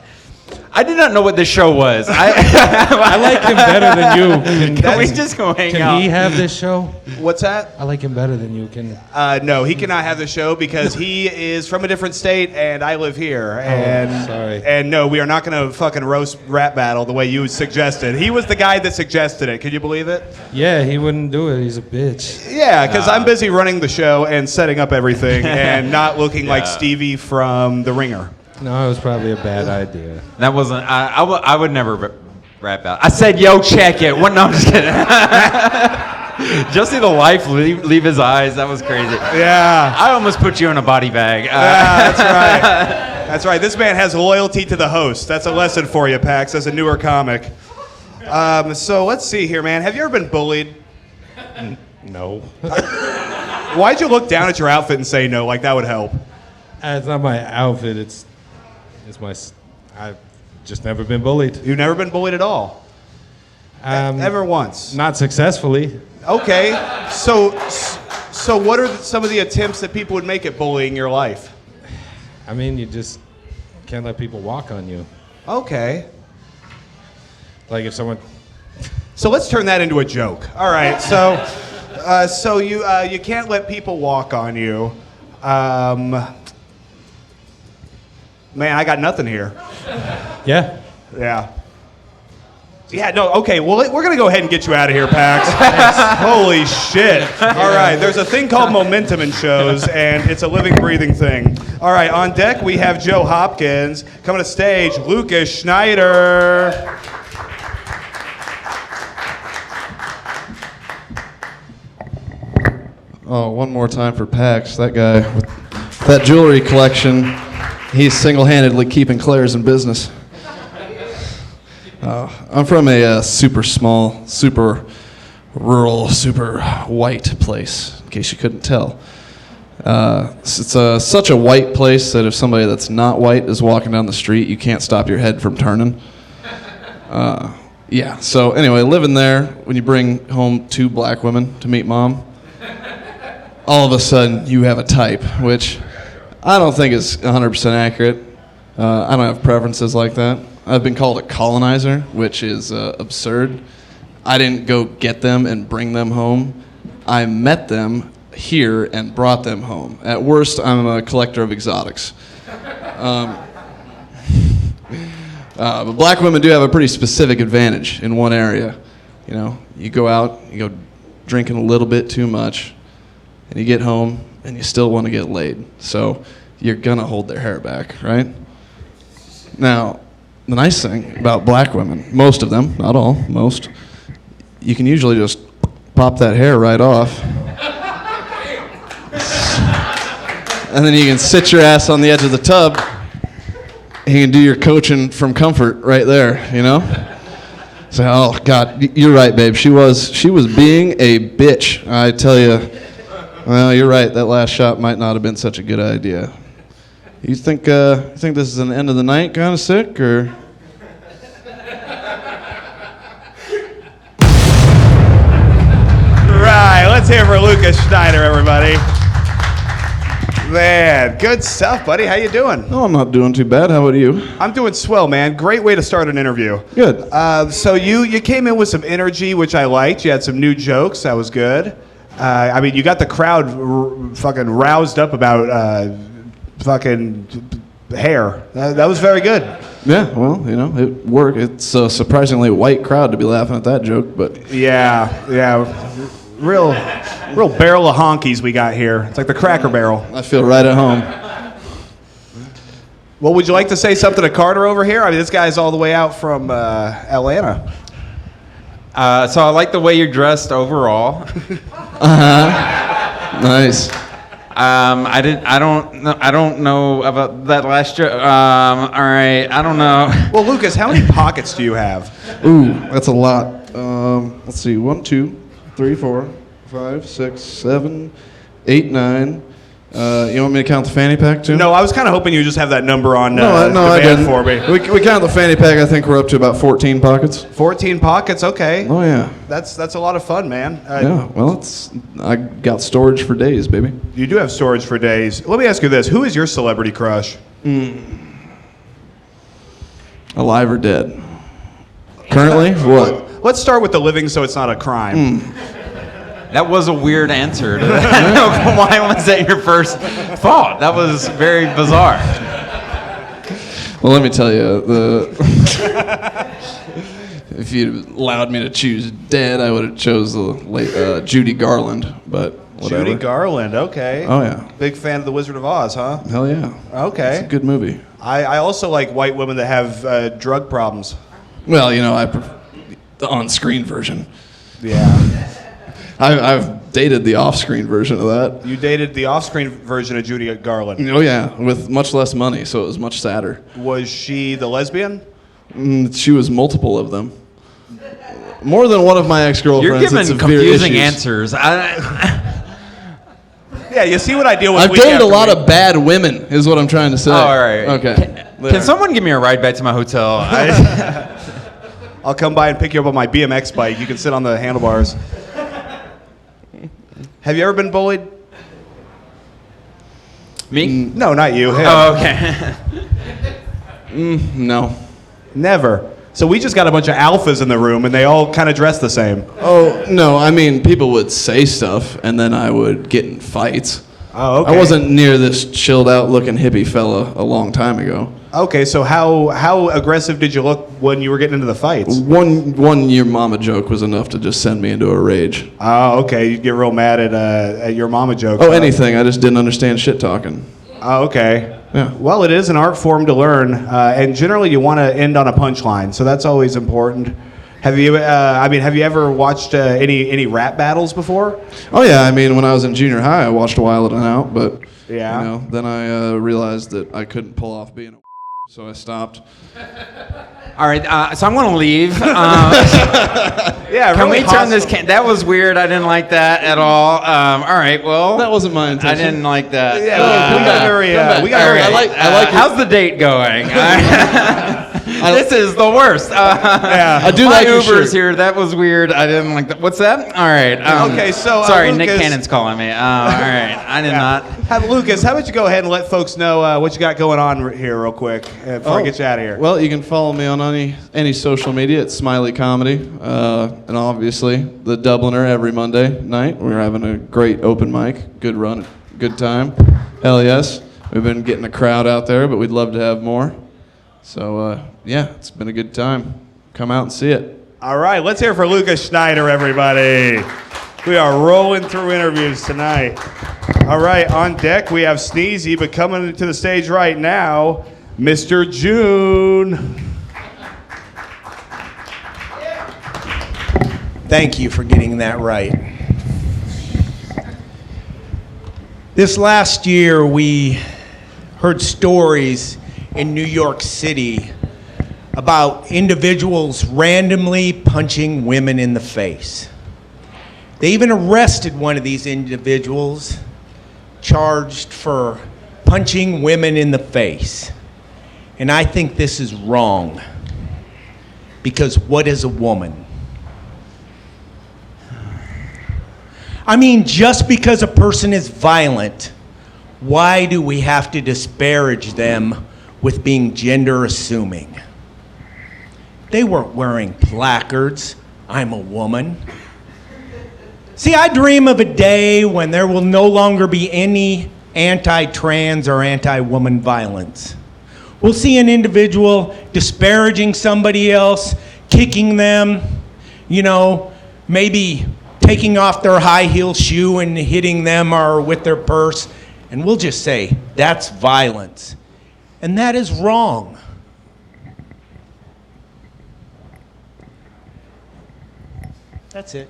I did not know what this show was. I like him better than you. Can we just go hang out? Can he have this show? What's that? I like him better than you. Can? No, he cannot have the show because he is from a different state and I live here. And sorry. And no, we are not going to fucking roast rap battle the way you suggested. He was the guy that suggested it. Could you believe it? Yeah, he wouldn't do it. He's a bitch. Yeah, because I'm busy running the show and setting up everything and not looking like Stevie from The Ringer. No, it was probably a bad idea. That wasn't. I would never rap out. I said, "Yo, check it." What? No, I'm just kidding. Just see the life leave his eyes. That was crazy. Yeah. I almost put you in a body bag. That's right. That's right. This man has loyalty to the host. That's a lesson for you, Pax, as a newer comic. So let's see here, man. Have you ever been bullied? No. Why'd you look down at your outfit and say no? Like that would help. It's not my outfit. It's my. I've just never been bullied. You've never been bullied at all? Ever once? Not successfully. Okay. So what are some of the attempts that people would make at bullying your life? I mean, you just can't let people walk on you. Okay. Like if someone. So let's turn that into a joke. All right. So you can't let people walk on you. Man, I got nothing here. Yeah. Yeah. Yeah, no, okay, well, we're going to go ahead and get you out of here, Pax. Holy shit. All right, there's a thing called momentum in shows, and it's a living, breathing thing. All right, on deck, we have Joe Hopkins. Coming to stage, Lucas Schneider. Oh, one more time for Pax. That guy with that jewelry collection, he's single-handedly keeping Claire's in business. I'm from a super small, super rural, super white place, in case you couldn't tell. It's such a white place that if somebody that's not white is walking down the street, you can't stop your head from turning. Yeah, so anyway, living there, when you bring home 2 black women to meet mom, all of a sudden you have a type, which I don't think is 100% accurate. I don't have preferences like that. I've been called a colonizer, which is absurd. I didn't go get them and bring them home. I met them here and brought them home. At worst, I'm a collector of exotics. But black women do have a pretty specific advantage in one area. You know, you go out, you go drinking a little bit too much, and you get home and you still want to get laid. So you're gonna hold their hair back, right? Now, the nice thing about black women, most of them, not all, most, you can usually just pop that hair right off. And then you can sit your ass on the edge of the tub and you can do your coaching from comfort right there, you know? So, oh God, you're right, babe. She was being a bitch. I tell you, well, you're right. That last shot might not have been such a good idea. You think this is an end of the night kind of sick, or? Right, let's hear for Lucas Schneider, everybody. Man, good stuff, buddy. How you doing? Oh, I'm not doing too bad. How about you? I'm doing swell, man. Great way to start an interview. Good. So you came in with some energy, which I liked. You had some new jokes. That was good. I mean, you got the crowd fucking roused up about fucking hair. That was very good. Yeah, well, you know, it worked. It's a surprisingly white crowd to be laughing at that joke, but... Yeah. Real barrel of honkies we got here. It's like the Cracker Barrel. I feel right at home. Well, would you like to say something to Carter over here? I mean, this guy's all the way out from Atlanta. So I like the way you're dressed overall. Nice. I don't know about that last joke. All right, I don't know. Well, Lucas, how many pockets do you have? Ooh, that's a lot. Let's see. 1, 2, 3, 4, 5, 6, 7, 8, 9. You want me to count the fanny pack too? No, I was kind of hoping you just have that number on No, I didn't. for me. We count the fanny pack. I think we're up to about 14 pockets. 14 pockets, okay. Oh yeah. That's a lot of fun, man. Yeah. Well, I got storage for days, baby. You do have storage for days. Let me ask you this: who is your celebrity crush? Alive or dead? Currently, what? Let's start with the living, so it's not a crime. That was a weird answer to that. Why was that your first thought? That was very bizarre. Well, let me tell you, if you allowed me to choose dead, I would have chose the late Judy Garland, but whatever. Judy Garland, okay. Oh yeah. Big fan of The Wizard of Oz, huh? Hell yeah. Okay. It's a good movie. I also like white women that have drug problems. Well, you know, I prefer the on-screen version. Yeah. I've dated the off-screen version of that. You dated the off-screen version of Judy Garland. Oh yeah, with much less money, so it was much sadder. Was she the lesbian? She was multiple of them. More than one of my ex-girlfriends. You're had giving severe confusing issues. answers. Yeah, you see what I deal with. I've week dated a after lot week. of bad women, is what I'm trying to say. Oh, all right. Okay. Can someone give me a ride back to my hotel? I'll come by and pick you up on my BMX bike. You can sit on the handlebars. Have you ever been bullied? Me? No, not you. Him. Oh, okay. No. Never. So we just got a bunch of alphas in the room, and they all kind of dress the same. Oh, no, I mean, people would say stuff, and then I would get in fights. Oh, okay. I wasn't near this chilled out looking hippie fella a long time ago. Okay, so how aggressive did you look when you were getting into the fights? One your mama joke was enough to just send me into a rage. Oh, okay. You get real mad at your mama jokes. Oh, anything. I just didn't understand shit talking. Oh, okay. Yeah. Well, it is an art form to learn, and generally you want to end on a punchline, so that's always important. Have you ever watched any rap battles before? Oh yeah, I mean, when I was in junior high, I watched Wild 'N Out, but Yeah. you know, then I realized that I couldn't pull off being a so I stopped. All right, so I'm going to leave. Yeah. Can really we turn this? hostile. That was weird. I didn't like that at all. All right, well. That wasn't my I intention. didn't like that. Yeah, we got very. We got All very. right. I like how's the date going? This is the worst. I do my like your Uber's shirt. here. That was weird. I didn't like that. What's that? All right. Okay, so, sorry, Nick Lucas- Cannon's calling me. All right, I did not. Lucas, how about you go ahead and let folks know what you got going on here real quick before I get you out of here. Well, you can follow me on any social media at Smiley Comedy, and obviously the Dubliner every Monday night. We're having a great open mic, good run, good time. Hell yes, we've been getting a crowd out there, but we'd love to have more. So yeah, it's been a good time. Come out and see it. All right, let's hear it for Lucas Schneider, everybody. We are rolling through interviews tonight. All right, on deck we have Sneezy, but coming to the stage right now, Mr. June. Thank you for getting that right. This last year, we heard stories in New York City about individuals randomly punching women in the face. They even arrested one of these individuals, charged for punching women in the face. And I think this is wrong, because what is a woman? I mean, just because a person is violent, why do we have to disparage them with being gender assuming? They weren't wearing placards, "I'm a woman." See, I dream of a day when there will no longer be any anti-trans or anti-woman violence. We'll see an individual disparaging somebody else, kicking them, maybe taking off their high heel shoe and hitting them or with their purse, and we'll just say, that's violence. And that is wrong. That's it.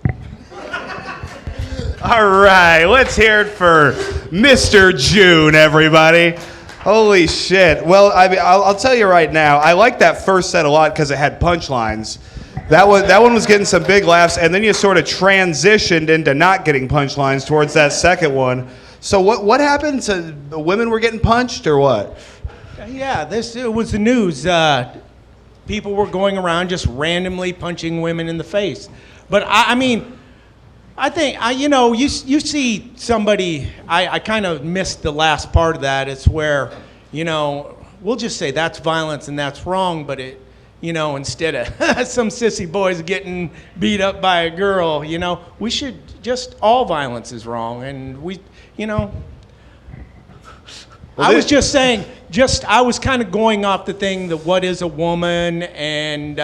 All right, let's hear it for Mr. June, everybody. Holy shit. Well, I'll tell you right now, I like that first set a lot because it had punchlines. That one was getting some big laughs, and then you sort of transitioned into not getting punchlines towards that second one. So what happened? To the women were getting punched or what? Yeah, it was the news. People were going around just randomly punching women in the face. But I think, you see somebody, I kind of missed the last part of that. It's where, we'll just say that's violence and that's wrong, but instead of some sissy boys getting beat up by a girl, we should all violence is wrong. And I was just saying, I was kind of going off the thing that what is a woman and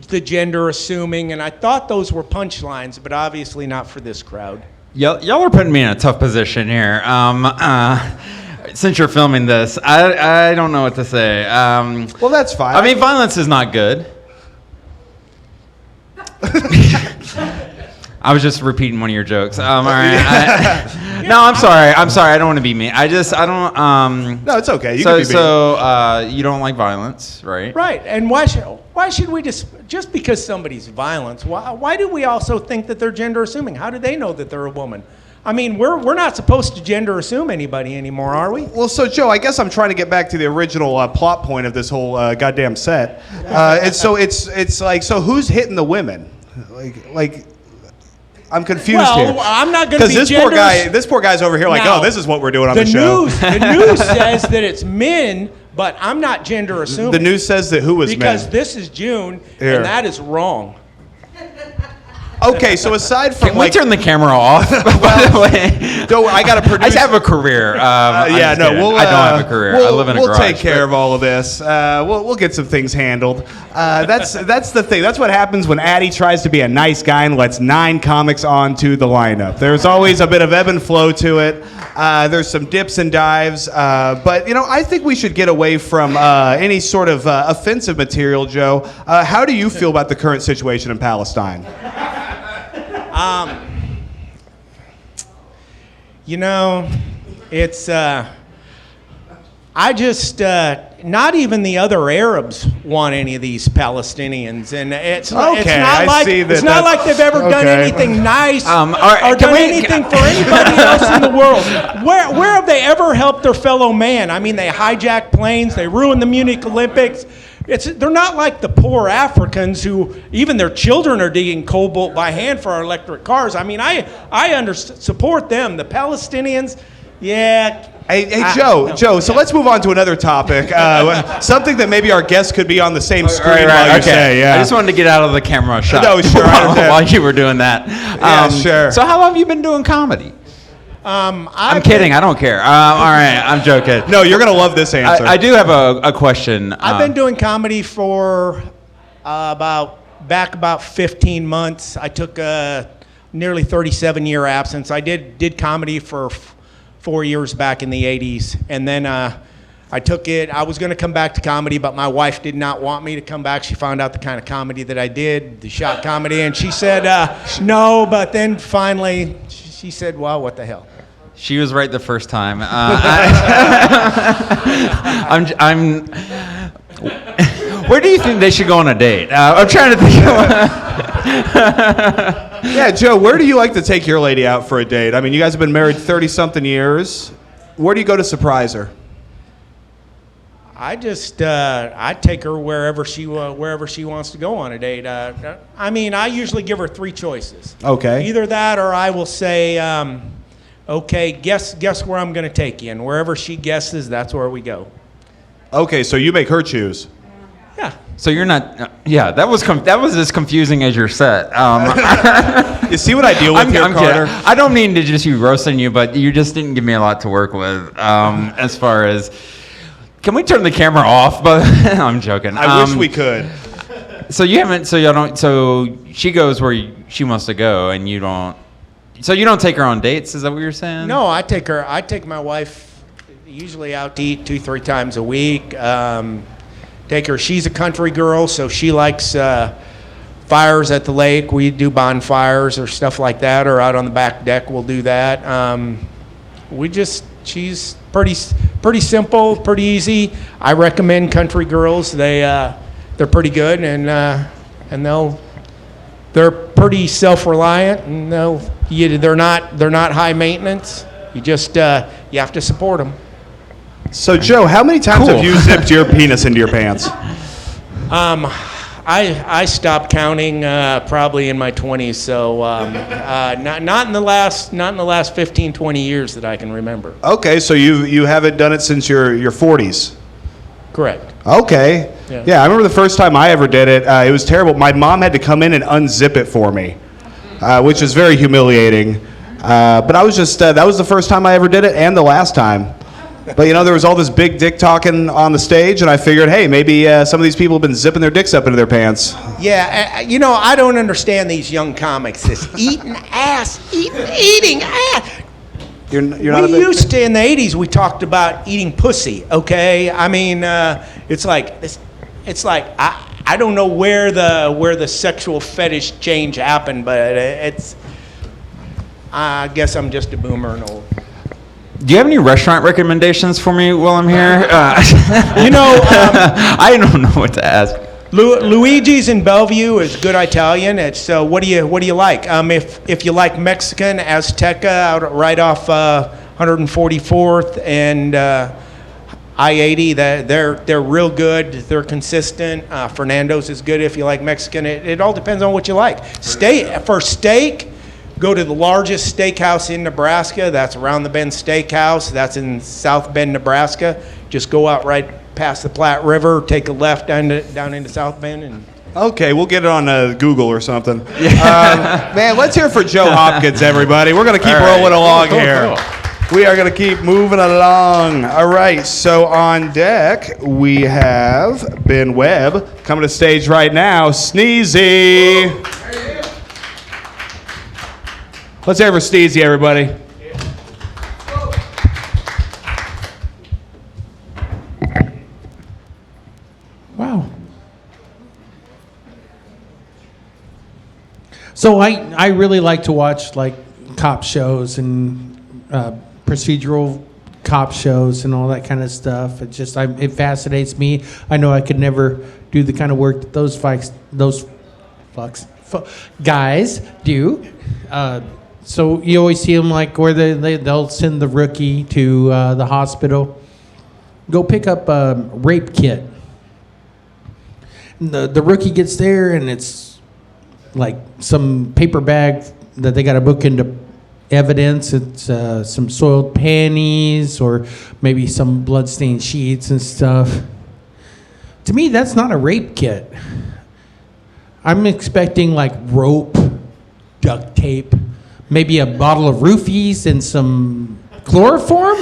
the gender assuming, and I thought those were punchlines, but obviously not for this crowd. Y'all are putting me in a tough position here. Since you're filming this, I don't know what to say. Well, that's fine. I mean, violence is not good. I was just repeating one of your jokes. All right. No, I'm sorry. I don't want to be mean. I don't. No, it's okay. You can be mean. So you don't like violence, right? Right. And why should we just because somebody's violent? Why do we also think that they're gender assuming? How do they know that they're a woman? I mean, we're not supposed to gender assume anybody anymore, are we? Well, so Joe, I guess I'm trying to get back to the original plot point of this whole goddamn set. And so it's like, so who's hitting the women? Like, I'm confused Well, here. I'm not going to be Because this poor guy's over here like, Now, oh, this is what we're doing on the show. The news says that it's men, but I'm not gender assuming. The news says that who was because men? this is June, Here. and that is wrong. Okay, so aside from Can we turn the camera off? By the way, I got to produce. I just have a career. I'm yeah, just no, kidding. we'll. I don't have a career. I live in a We'll garage. take care but- of all of this. We'll get some things handled. That's the thing. That's what happens when Addy tries to be a nice guy and lets 9 comics onto the lineup. There's always a bit of ebb and flow to it. There's some dips and dives, but I think we should get away from any sort of offensive material. Joe, how do you feel about the current situation in Palestine? It's I just not even the other Arabs want any of these Palestinians, and it's not like they've ever done anything nice or done anything for anybody else in the world. Where have they ever helped their fellow man? I mean, they hijack planes, they ruin the Munich Olympics. They're not like the poor Africans who even their children are digging cobalt by hand for our electric cars. I mean, I support them. The Palestinians, yeah. Hey, Joe. So let's move on to another topic. Something that maybe our guests could be on the same screen while you say. Yeah. I just wanted to get out of the camera shot. No, sure. while you were doing that. Yeah, sure. So how long have you been doing comedy? I'm kidding. I don't care. All right, I'm joking. No, you're gonna love this answer. I do have a question. I've been doing comedy for about 15 months. I took a nearly 37-year absence. I did comedy for 4 years back in the 80s, and then I took it. I was going to come back to comedy, but my wife did not want me to come back. She found out the kind of comedy that I did, the shot comedy, and she said no. But then finally, she said, "Well, what the hell." She was right the first time. Where do you think they should go on a date? I'm trying to think. Yeah, Joe, where do you like to take your lady out for a date? I mean, you guys have been married 30-something years. Where do you go to surprise her? I take her wherever she wants to go on a date. I mean, I usually give her 3 choices. Okay. Either that, or I will say, okay, guess where I'm going to take you, and wherever she guesses, that's where we go. Okay, so you make her choose. Yeah. So you're not. Yeah, that was as confusing as your set. You see what I deal with here, Carter? Kidding. I don't mean to just be roasting you, but you just didn't give me a lot to work with. As far as, can we turn the camera off? But I'm joking. I wish we could. So you haven't. So you don't. So she goes where she wants to go, and you don't. So you don't take her on dates? Is that what you're saying? No, I take my wife usually out to eat 2-3 times a week. Take her. She's a country girl, so she likes fires at the lake. We do bonfires or stuff like that, or out on the back deck. We'll do that. She's pretty simple, pretty easy. I recommend country girls. They're pretty good, and they're pretty self-reliant, and they're not high maintenance. You just you have to support them. So, Joe, how many times have you zipped your penis into your pants? I stopped counting probably in my 20s, so not in the last 15, 20 years that I can remember. Okay, so you haven't done it since your 40s. Correct. Okay. Yeah, I remember the first time I ever did it. It was terrible. My mom had to come in and unzip it for me, which was very humiliating. But I was just that was the first time I ever did it, and the last time. But there was all this big dick talking on the stage, and I figured, hey, maybe some of these people have been zipping their dicks up into their pants. Yeah, I don't understand these young comics. This eating ass, eating ass. You're not we used to, in the 80s, we talked about eating pussy, okay? I mean, it's like I don't know where the sexual fetish change happened, but I guess I'm just a boomer and old. Do you have any restaurant recommendations for me while I'm here? I don't know what to ask. Luigi's in Bellevue is good Italian. It's what do you like? If you like Mexican, Azteca out right off 144th and I-80, they're real good. They're consistent. Fernando's is good if you like Mexican. It all depends on what you like. For steak, Go to the largest steakhouse in Nebraska. That's Around the Bend Steakhouse. That's in South Bend, Nebraska. Just go out right past the Platte River, take a left down into South Bend, and Okay, we'll get it on Google or something. Man, let's hear it for Joe Hopkins, everybody. We're going to keep rolling along here. We are going to keep moving along. All right, so on deck, we have Ben Webb coming to stage right now. Sneezy. Let's hear it for Sneezy, everybody. Wow. So I really like to watch like cop shows and procedural cop shows and all that kind of stuff. It just it fascinates me. I know I could never do the kind of work that those guys do. So you always see them like where they'll send the rookie to the hospital, go pick up a rape kit. The rookie gets there and it's like some paper bag that they got to book into evidence. It's some soiled panties or maybe some bloodstained sheets and stuff. To me, that's not a rape kit. I'm expecting like rope, duct tape, maybe a bottle of roofies and some chloroform.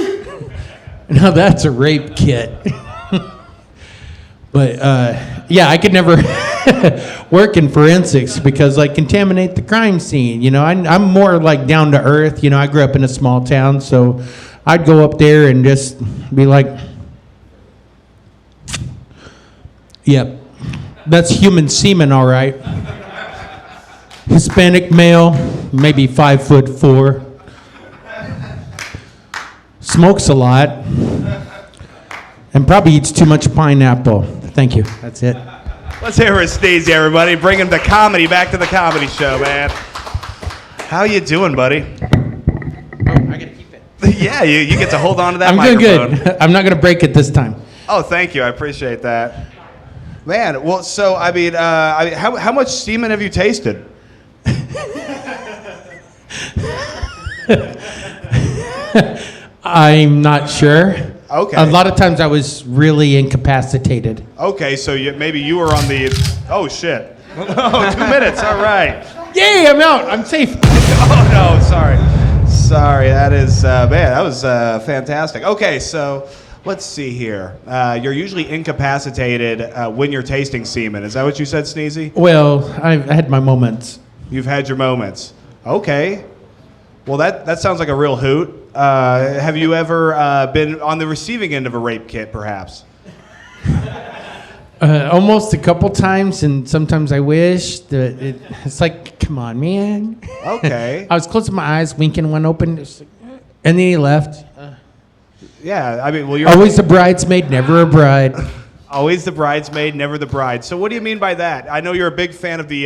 Now that's a rape kit. But yeah, I could never work in forensics because I contaminate the crime scene. You know, I'm more like down to earth. You know, I grew up in a small town, so I'd go up there and just be like, yep, that's human semen, all right. Hispanic male, maybe 5'4", smokes a lot, and probably eats too much pineapple. Thank you. That's it. Let's hear it, Sneezy, everybody. Bringing the comedy back to the comedy show, man. How you doing, buddy? Oh, I gotta keep it. Yeah, you get to hold on to that I'm microphone. doing good. I'm not gonna break it this time. Oh, thank you. I appreciate that. Man, well, so, I mean, how much semen have you tasted? I'm not sure. Okay. A lot of times I was really incapacitated. Okay, so maybe you were on the... Oh, shit. Oh, 2 minutes. All right. Yay, I'm out. I'm safe. Oh, no, sorry. Sorry, that is... man, that was fantastic. Okay, so... Let's see here. You're usually incapacitated when you're tasting semen. Is that what you said, Sneezy? Well, I've had my moments. You've had your moments. Okay. Well, that sounds like a real hoot. Have you ever been on the receiving end of a rape kit, perhaps? Almost a couple times, and sometimes I wish that it's like, come on, man. Okay. I was closing my eyes, winking one open, just like, and then he left. Yeah, I mean, well, you're Always a bridesmaid, never a bride. always the bridesmaid, never the bride. So, what do you mean by that? I know you're a big fan of the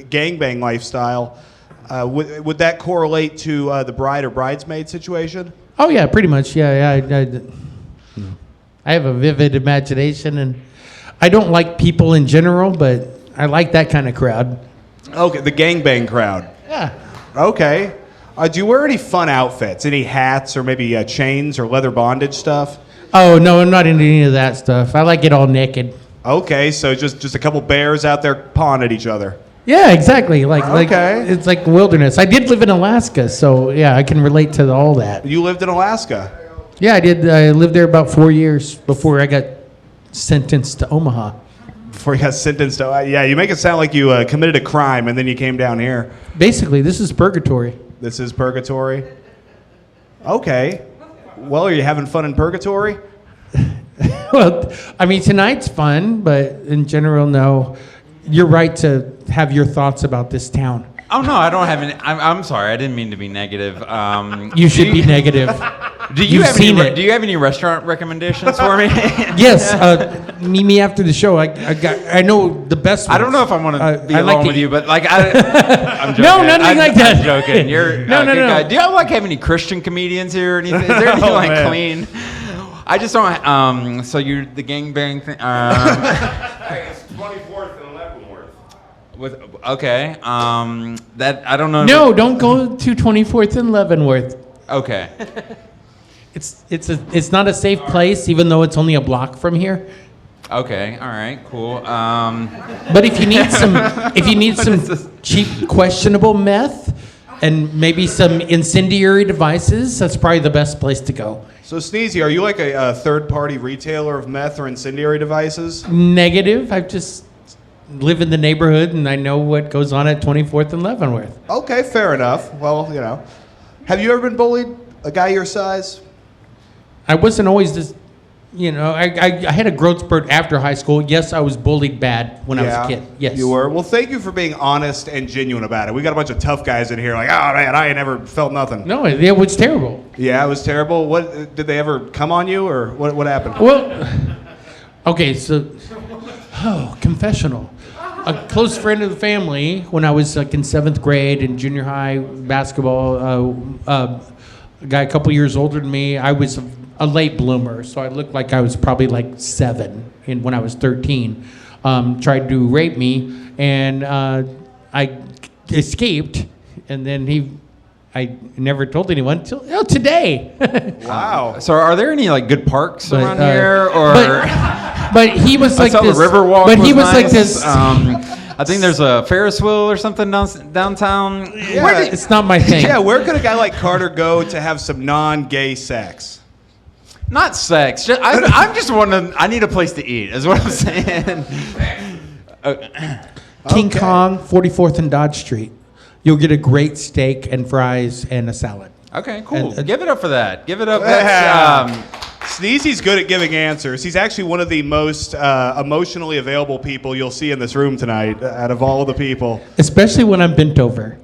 gangbang lifestyle. Would that correlate to the bride or bridesmaid situation? Oh yeah, pretty much. Yeah. I have a vivid imagination, and I don't like people in general, but I like that kind of crowd. Okay, the gangbang crowd. Yeah. Okay. Do you wear any fun outfits? Any hats or maybe chains or leather bondage stuff? Oh no, I'm not into any of that stuff. I like it all naked. Okay, so just a couple bears out there pawing at each other. Yeah, exactly. Like Okay. it's like wilderness. I did live in Alaska, so yeah, I can relate to all that. You lived in Alaska. Yeah, I did. I lived there about 4 years before I got sentenced to Omaha. Before you got sentenced to... yeah, you make it sound like you committed a crime and then you came down here. Basically, this is purgatory. This is purgatory? Okay. Well, are you having fun in purgatory? Well, I mean, tonight's fun, but in general, no. You're right to have your thoughts about this town. Oh no, I don't have any. I'm sorry, I didn't mean to be negative. You should be negative. Do you You've have seen any? it. Do you have any restaurant recommendations for me? Yes, meet me after the show. I know the best ones. I don't know if I want to be I like alone with it. you, but like I'm joking. No, nothing like that. I'm joking. You're No, a no, good no. guy. Do y'all like have any Christian comedians here or anything? Is there anything Oh, like man. clean? I just don't. So you're the gangbang thing. Hey, it's 24th and Leavenworth. Okay. That I don't know. No, don't go to 24th and Leavenworth. Okay. It's not a safe place, even though it's only a block from here. Okay. All right. Cool. But if you need some cheap, questionable meth, and maybe some incendiary devices, that's probably the best place to go. So Sneezy, are you like a third-party retailer of meth or incendiary devices? Negative. I just live in the neighborhood, and I know what goes on at 24th and Leavenworth. Okay, fair enough. Well, have you ever been bullied? A guy your size? I wasn't always this, I had a growth spurt after high school. Yes, I was bullied bad when I was a kid. Yes. You were? Well, thank you for being honest and genuine about it. We got a bunch of tough guys in here like, oh man, I ain't never felt nothing. No, it was terrible. Yeah, it was terrible. What, did they ever come on you or what happened? Well, okay, so, confessional. A close friend of the family, when I was like in 7th grade in junior high basketball, a guy a couple years older than me, I was a late bloomer, so I looked like I was probably like 7 when I was 13. Tried to rape me, and I escaped, and then I never told anyone till today. Wow. So are there any like good parks around here, or? But he was like I saw this. the Riverwalk But he was nice. like this. I think there's a Ferris wheel or something downtown. Yeah. It's not my thing. Yeah, where could a guy like Carter go to have some non-gay sex? Not sex. I'm just wondering. I need a place to eat. Is what I'm saying. King Kong, 44th and Dodge Street. You'll get a great steak and fries and a salad. Okay, cool. And- Give it up for that. Give it up. Yeah. Sneezy's good at giving answers. He's actually one of the most emotionally available people you'll see in this room tonight, out of all of the people. Especially when I'm bent over.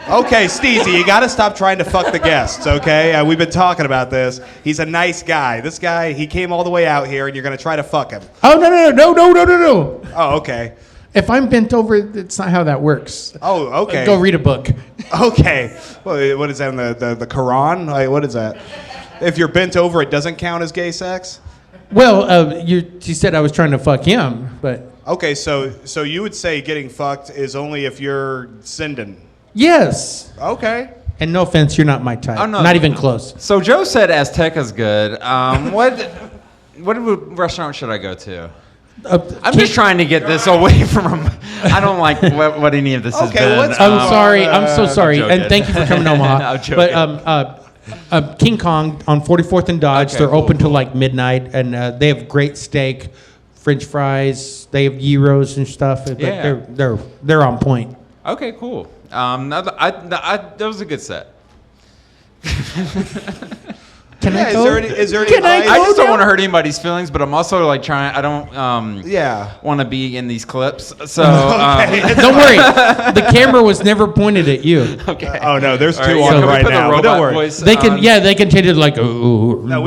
Okay, Sneezy, you got to stop trying to fuck the guests, okay? We've been talking about this. He's a nice guy. This guy, he came all the way out here, and you're going to try to fuck him. Oh, no. Oh, okay. If I'm bent over, that's not how that works. Oh, okay. Go read a book. Okay. Well, what is that in the Quran? Like, what is that? If you're bent over, it doesn't count as gay sex? Well, you said I was trying to fuck him, but... Okay, so you would say getting fucked is only if you're sending. Yes. Okay. And no offense, you're not my type. Oh, no. Not even close. So Joe said Azteca's good. What restaurant should I go to? I'm just trying to get this away from him. I don't like what any of this has Okay, been. let's- I'm sorry. I'm so sorry. joking. And thank you for coming to Omaha. I'm joking. But King Kong on 44th and Dodge, Okay, they're cool, open till like midnight, and they have great steak, French fries. They have gyros and stuff. But Yeah. they're on point. Okay, cool. That was a good set. Can I Yeah, go? is there any Can I advice? I go just don't now? want to hurt anybody's feelings, but I'm also like trying. I don't Yeah. want to be in these clips. So Don't worry. The camera was never pointed at you. okay. Oh no, there's All two yeah, on can we right put the now. But robot don't worry. voice They can, on? they can change it like. No, No,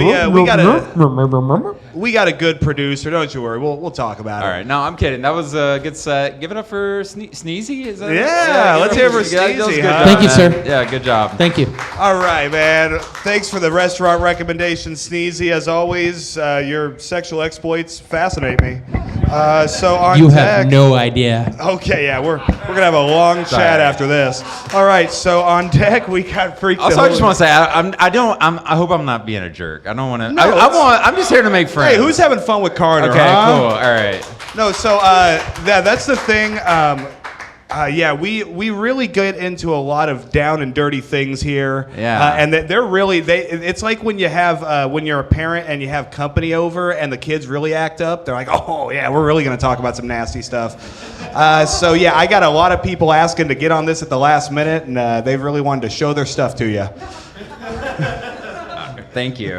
we got a good producer. Don't you worry. We'll talk about it. All right, no, I'm kidding. That was a good set. Give it up for Sneezy. Is that Yeah, let's hear it for That was Sneezy, good huh? job, Thank you, man. sir. Yeah, good job. Thank you. All right, man. Thanks for the restaurant recommendation, Sneezy. As always, your sexual exploits fascinate me. So on You deck, have no idea. Okay, yeah, we're gonna have a long chat after this. All right, so on deck we got Freak. Also, I just want to say I hope I'm not being a jerk. I don't want to. I'm just here to make friends. Hey, who's having fun with Carter? Okay, huh? cool. All right. No, so that's the thing. Yeah, we really get into a lot of down and dirty things here. Yeah. And they're really it's like when you have when you're a parent and you have company over and the kids really act up. They're like, oh yeah, we're really gonna talk about some nasty stuff. So yeah, I got a lot of people asking to get on this at the last minute, and they've really wanted to show their stuff to you. Thank you.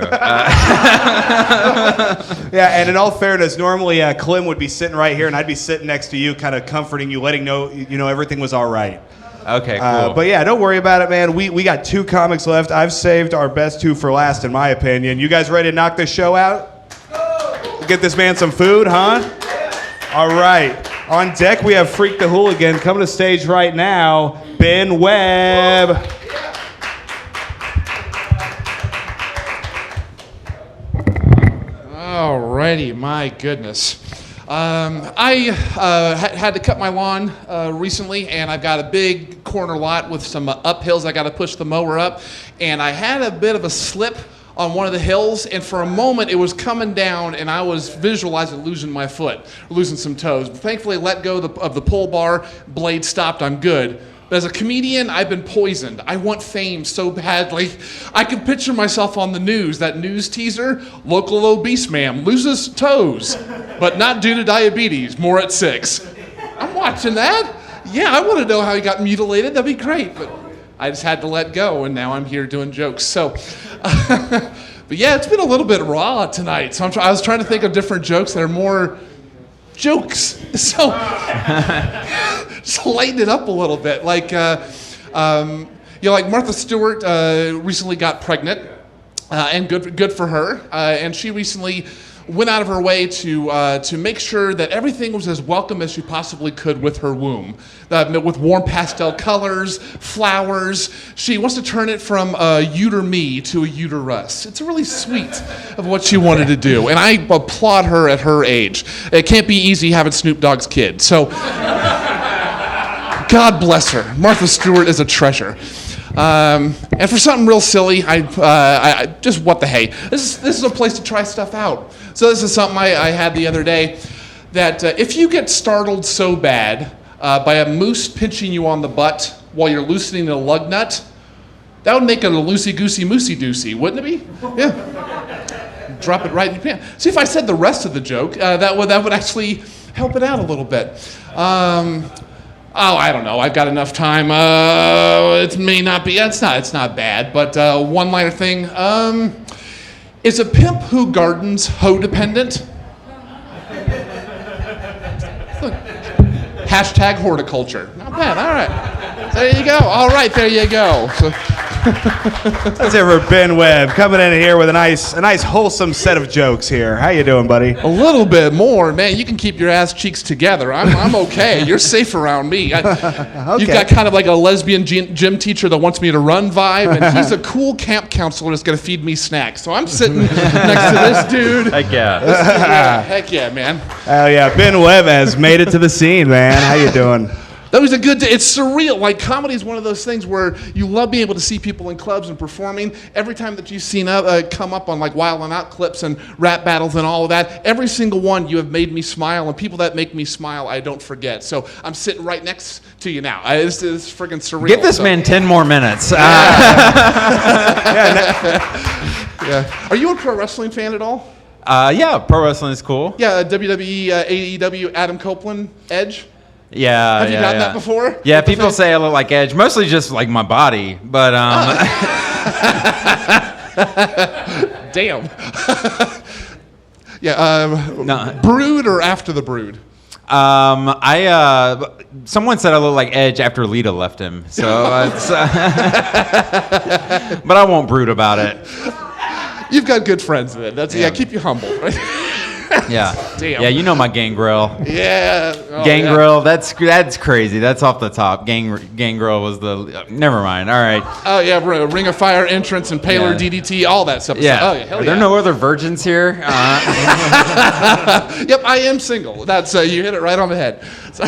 Yeah, and in all fairness, normally Clem would be sitting right here, and I'd be sitting next to you, kind of comforting you, letting you know everything was all right. Okay, cool. But yeah, don't worry about it, man. We got 2 comics left. I've saved our best 2 for last, in my opinion. You guys ready to knock this show out? Get this man some food, huh? All right. On deck, we have Freak the Hooligan coming to stage right now, Ben Webb. Alrighty, my goodness. I had to cut my lawn recently, and I've got a big corner lot with some uphills. I got to push the mower up, and I had a bit of a slip on one of the hills, and for a moment it was coming down, and I was visualizing losing my foot, losing some toes. But thankfully, let go of the pull bar, blade stopped, I'm good. But as a comedian, I've been poisoned. I want fame so badly. I can picture myself on the news, that news teaser, local obese man loses toes, but not due to diabetes, more at 6. I'm watching that. Yeah, I want to know how he got mutilated. That'd be great. But I just had to let go, and now I'm here doing jokes. So, but yeah, it's been a little bit raw tonight. So I was trying to think of different jokes that are more jokes. So just lighten it up a little bit. Like, like Martha Stewart recently got pregnant, and good for her. And she recently went out of her way to make sure that everything was as welcome as she possibly could with her womb, with warm pastel colors, flowers. She wants to turn it from a uter-me to a uterus. It's really sweet of what she wanted to do, and I applaud her at her age. It can't be easy having Snoop Dogg's kid, so God bless her. Martha Stewart is a treasure. And for something real silly, I just what the hey. This is a place to try stuff out. So this is something I had the other day, that if you get startled so bad by a moose pinching you on the butt while you're loosening a lug nut, that would make it a loosey-goosey moosey-doosey, wouldn't it be? Yeah. Drop it right in your pants. See, if I said the rest of the joke, that would actually help it out a little bit. I don't know. I've got enough time. It may not be. It's not bad. But one-liner thing. Is a pimp who gardens hoe-dependent? Look. Hashtag horticulture. Not bad. All right. There you go. All right. There you go. So, That's it for Ben Webb coming in here with a nice wholesome set of jokes here. How you doing, buddy? a little bit more, man. You can keep your ass cheeks together. I'm okay. You're safe around me. You've got kind of like a lesbian gym teacher that wants me to run vibe, and he's a cool camp counselor that's gonna feed me snacks. So I'm sitting next to this dude. Heck yeah. Heck yeah, man. Oh yeah, Ben Webb has made it to the scene, man. How you doing? That was a good day. It's surreal. Like, comedy is one of those things where you love being able to see people in clubs and performing. Every time that you've seen come up on like Wild 'N Out clips and rap battles and all of that, every single one you have made me smile, and people that make me smile, I don't forget. So I'm sitting right next to you now. It's freaking surreal. Give this man 10 more minutes. Yeah. Are you a pro wrestling fan at all? Yeah, pro wrestling is cool. Yeah, WWE, AEW, Adam Copeland, Edge. Yeah. Have you gotten that before? Yeah, people say I look like Edge, mostly just like my body, but Damn. Yeah. Brood or after the Brood? Someone said I look like Edge after Lita left him, so it's, but I won't brood about it. You've got good friends then. Keep you humble, right? Yeah. Damn. Yeah, you know my gangrel. Yeah. Oh, gangrel, that's crazy. That's off the top. Gangrel was the never mind. All right. Oh yeah, Ring of Fire entrance and Paler DDT, all that stuff. Yeah. Oh yeah. Hell Are there no other virgins here? Yep, I am single. That's you hit it right on the head. So,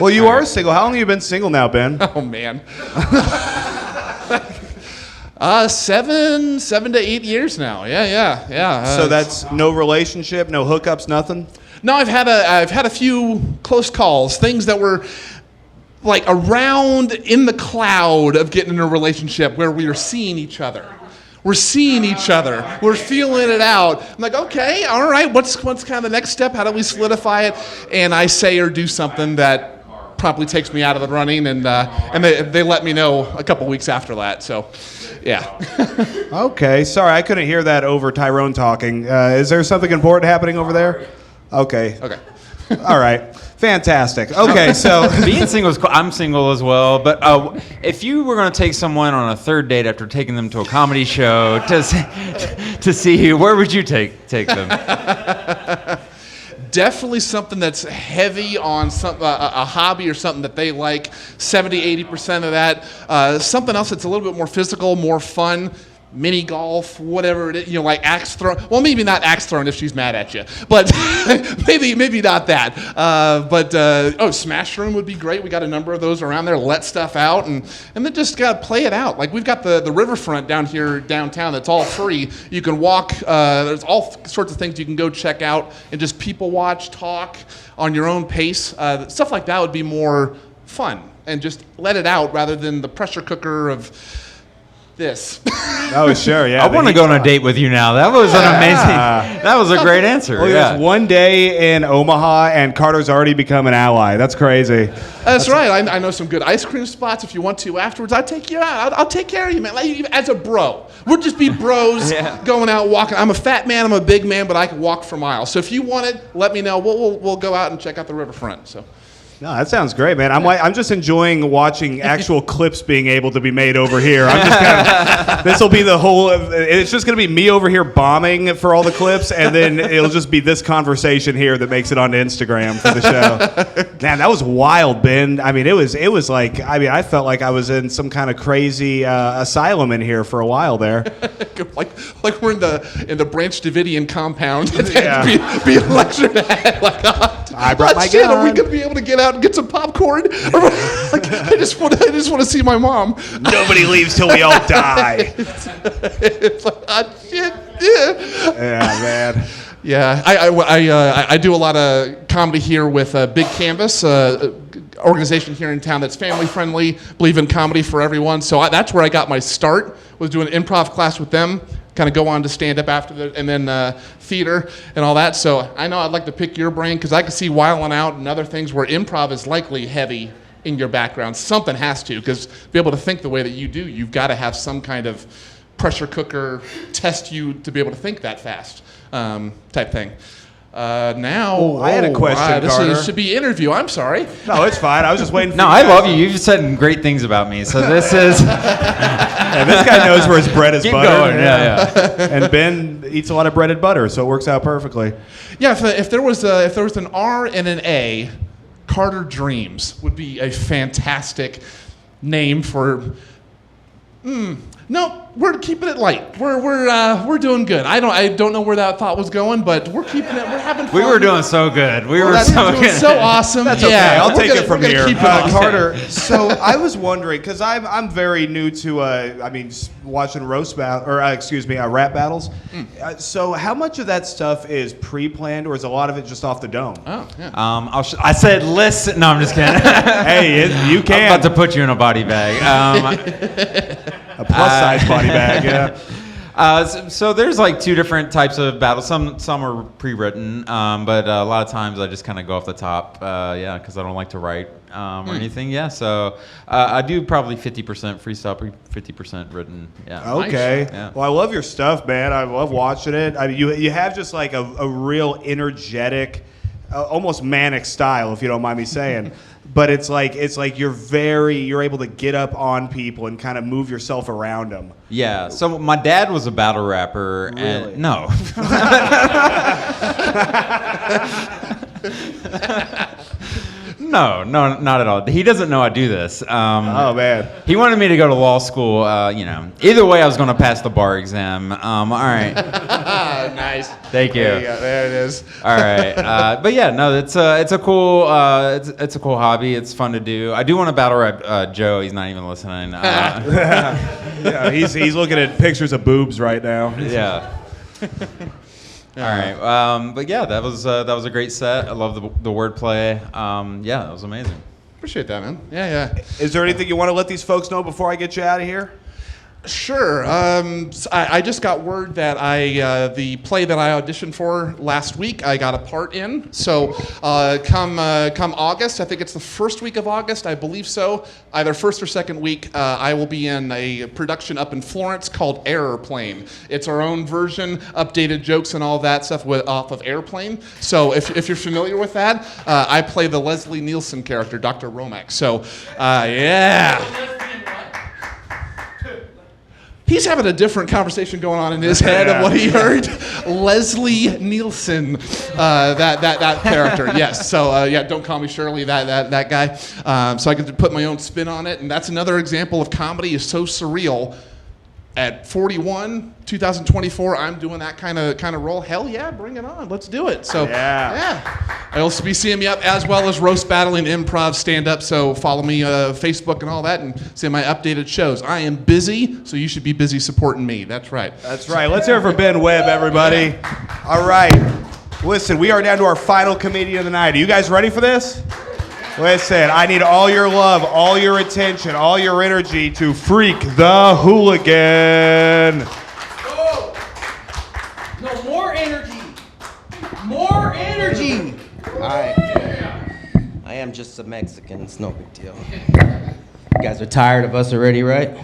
Well, you are single. How long have you been single now, Ben? oh man. 7 to 8 years now. Yeah. So that's no relationship, no hookups, nothing? No, I've had a few close calls, things that were like around in the cloud of getting in a relationship where we are seeing each other. We're seeing each other. We're feeling it out. I'm like, okay, all right, what's kind of the next step? How do we solidify it? And I say or do something that promptly takes me out of the running, and they let me know a couple weeks after that. So, yeah. Okay, sorry, I couldn't hear that over Tyrone talking. Is there something important happening over there? Okay. All right. Fantastic. Okay, so being single is cool. I'm single as well, but if you were going to take someone on a third date after taking them to a comedy show to see you, where would you take them? Definitely something that's heavy on a hobby or something that they like, 70-80% of that. Something else that's a little bit more physical, more fun, mini golf, whatever it is, like axe throw. Well, maybe not axe throwing if she's mad at you, but maybe not that. Smash Room would be great. We got a number of those around there. Let stuff out and then just play it out. Like we've got the riverfront down here downtown that's all free. You can walk. There's all sorts of things you can go check out and just people watch, talk on your own pace. Stuff like that would be more fun and just let it out rather than the pressure cooker of this. Oh, sure, yeah. I want to go on a date with you now. That was an amazing. That was a great answer. Well, yeah. there's one day in Omaha, and Carter's already become an ally. That's crazy. That's right. I know some good ice cream spots. If you want to afterwards, I'll take you out. I'll take care of you, man. As a bro, we'll just be bros going out walking. I'm a fat man. I'm a big man, but I can walk for miles. So if you want it, let me know. We'll go out and check out the riverfront. So. No, that sounds great, man. I'm just enjoying watching actual clips being able to be made over here. I'm just kind of, this will be the whole. It's just going to be me over here bombing for all the clips, and then it'll just be this conversation here that makes it onto Instagram for the show. Man, that was wild, Ben. I mean, it was like. I mean, I felt like I was in some kind of crazy asylum in here for a while there. like we're in the Branch Davidian compound. Being lectured at. I brought my gun. Are we going to be able to get out and get some popcorn? I just want to see my mom. Nobody leaves till we all die. It's like, shit. Yeah, man. Yeah, I do a lot of comedy here with Big Canvas, organization here in town that's family friendly, believe in comedy for everyone. So that's where I got my start, was doing an improv class with them. Kind of go on to stand up after and then theater and all that. So I know I'd like to pick your brain because I can see Wildin' Out and other things where improv is likely heavy in your background. Something has to, because to be able to think the way that you do, you've got to have some kind of pressure cooker test you to be able to think that fast type thing. I had a question, Carter. This should be interview. I'm sorry. No, it's fine. I was just waiting for No, I love you. You've said great things about me. So this is. Yeah, this guy knows where his bread is Keep buttered. Going. Yeah. And Ben eats a lot of breaded butter, so it works out perfectly. Yeah, if there was an R and an A, Carter Dreams would be a fantastic name for. No, we're keeping it light. We're doing good. I don't know where that thought was going, but we're keeping it. We're having fun. We were doing so good. We were so awesome. That's okay. I'll take it from here. Carter. So I was wondering, because I'm very new to watching rap battles. So how much of that stuff is pre-planned, or is a lot of it just off the dome? Oh, yeah. I said listen. No, I'm just kidding. Hey, you can. I'm about to put you in a body bag. A plus-size body bag, yeah. So there's like two different types of battles. Some are pre-written, but a lot of times I just kind of go off the top, because I don't like to write or anything. Yeah, so I do probably 50% freestyle, 50% written. Yeah. Okay. Nice. Yeah. Well, I love your stuff, man. I love watching it. I mean, you have just like a real energetic, almost manic style, if you don't mind me saying. But it's like you're able to get up on people and kind of move yourself around them. Yeah. So my dad was a battle rapper. Really? And no. No, not at all. He doesn't know I do this. Oh, man. He wanted me to go to law school. Either way, I was going to pass the bar exam. All right. Nice. Thank you. There it is. All right. But yeah, no, it's a cool hobby. It's fun to do. I do want to battle rap Joe. He's not even listening. Yeah, he's looking at pictures of boobs right now. Yeah. All right, but yeah, that was a great set. I love the wordplay. Yeah, that was amazing. Appreciate that, man. Yeah. Is there anything you want to let these folks know before I get you out of here? Sure. I just got word that the play that I auditioned for last week, I got a part in. So come August, I think it's the first week of August, I believe so, either first or second week, I will be in a production up in Florence called Airplane. It's our own version, updated jokes and all that stuff off of Airplane. So if you're familiar with that, I play the Leslie Nielsen character, Dr. Romack. So yeah. He's having a different conversation going on in his head of what he heard. Leslie Nielsen, that character, yes. So don't call me Shirley, that guy. So I can put my own spin on it, and that's another example of comedy is so surreal. at 41, 2024, I'm doing that kind of role. Hell yeah, bring it on. Let's do it. So yeah. I'll also be seeing me up as well as roast battling, improv, stand up. So follow me Facebook and all that and see my updated shows. I am busy, so you should be busy supporting me. That's right. That's right. Let's hear it for Ben Webb, everybody. All right. Listen, we are down to our final comedian of the night. Are you guys ready for this? Listen, I need all your love, all your attention, all your energy to Freak the Hooligan. No, more energy. More energy. All right. I am just a Mexican. It's no big deal. You guys are tired of us already, right?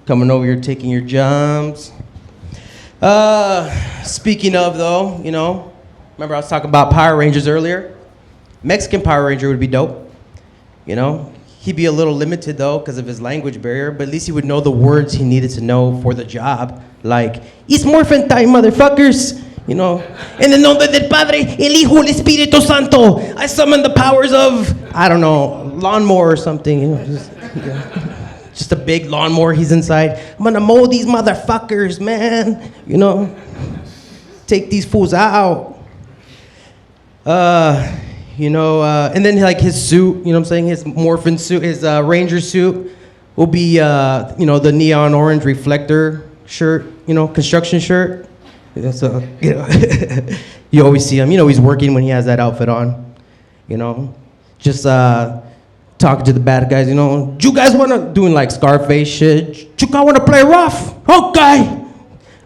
Coming over here, taking your jumps. Speaking of, though, you know, remember I was talking about Power Rangers earlier? Mexican Power Ranger would be dope. You know, he'd be a little limited though because of his language barrier, but at least he would know the words he needed to know for the job. Like, it's morphin' time, motherfuckers. You know, en el nombre del Padre, el Hijo, el Espíritu Santo. I summon the powers of, I don't know, lawnmower or something. You know, just a big lawnmower. He's inside. I'm gonna mow these motherfuckers, man. You know, take these fools out. You know, and then like his suit, you know what I'm saying? His morphin suit, his ranger suit will be, you know, the neon orange reflector shirt, you know, construction shirt. So, you know, you always see him. You know, he's working when he has that outfit on, you know. Just talking to the bad guys, you know. Do you guys want to, doing like Scarface shit. Do you guys want to play rough? Okay.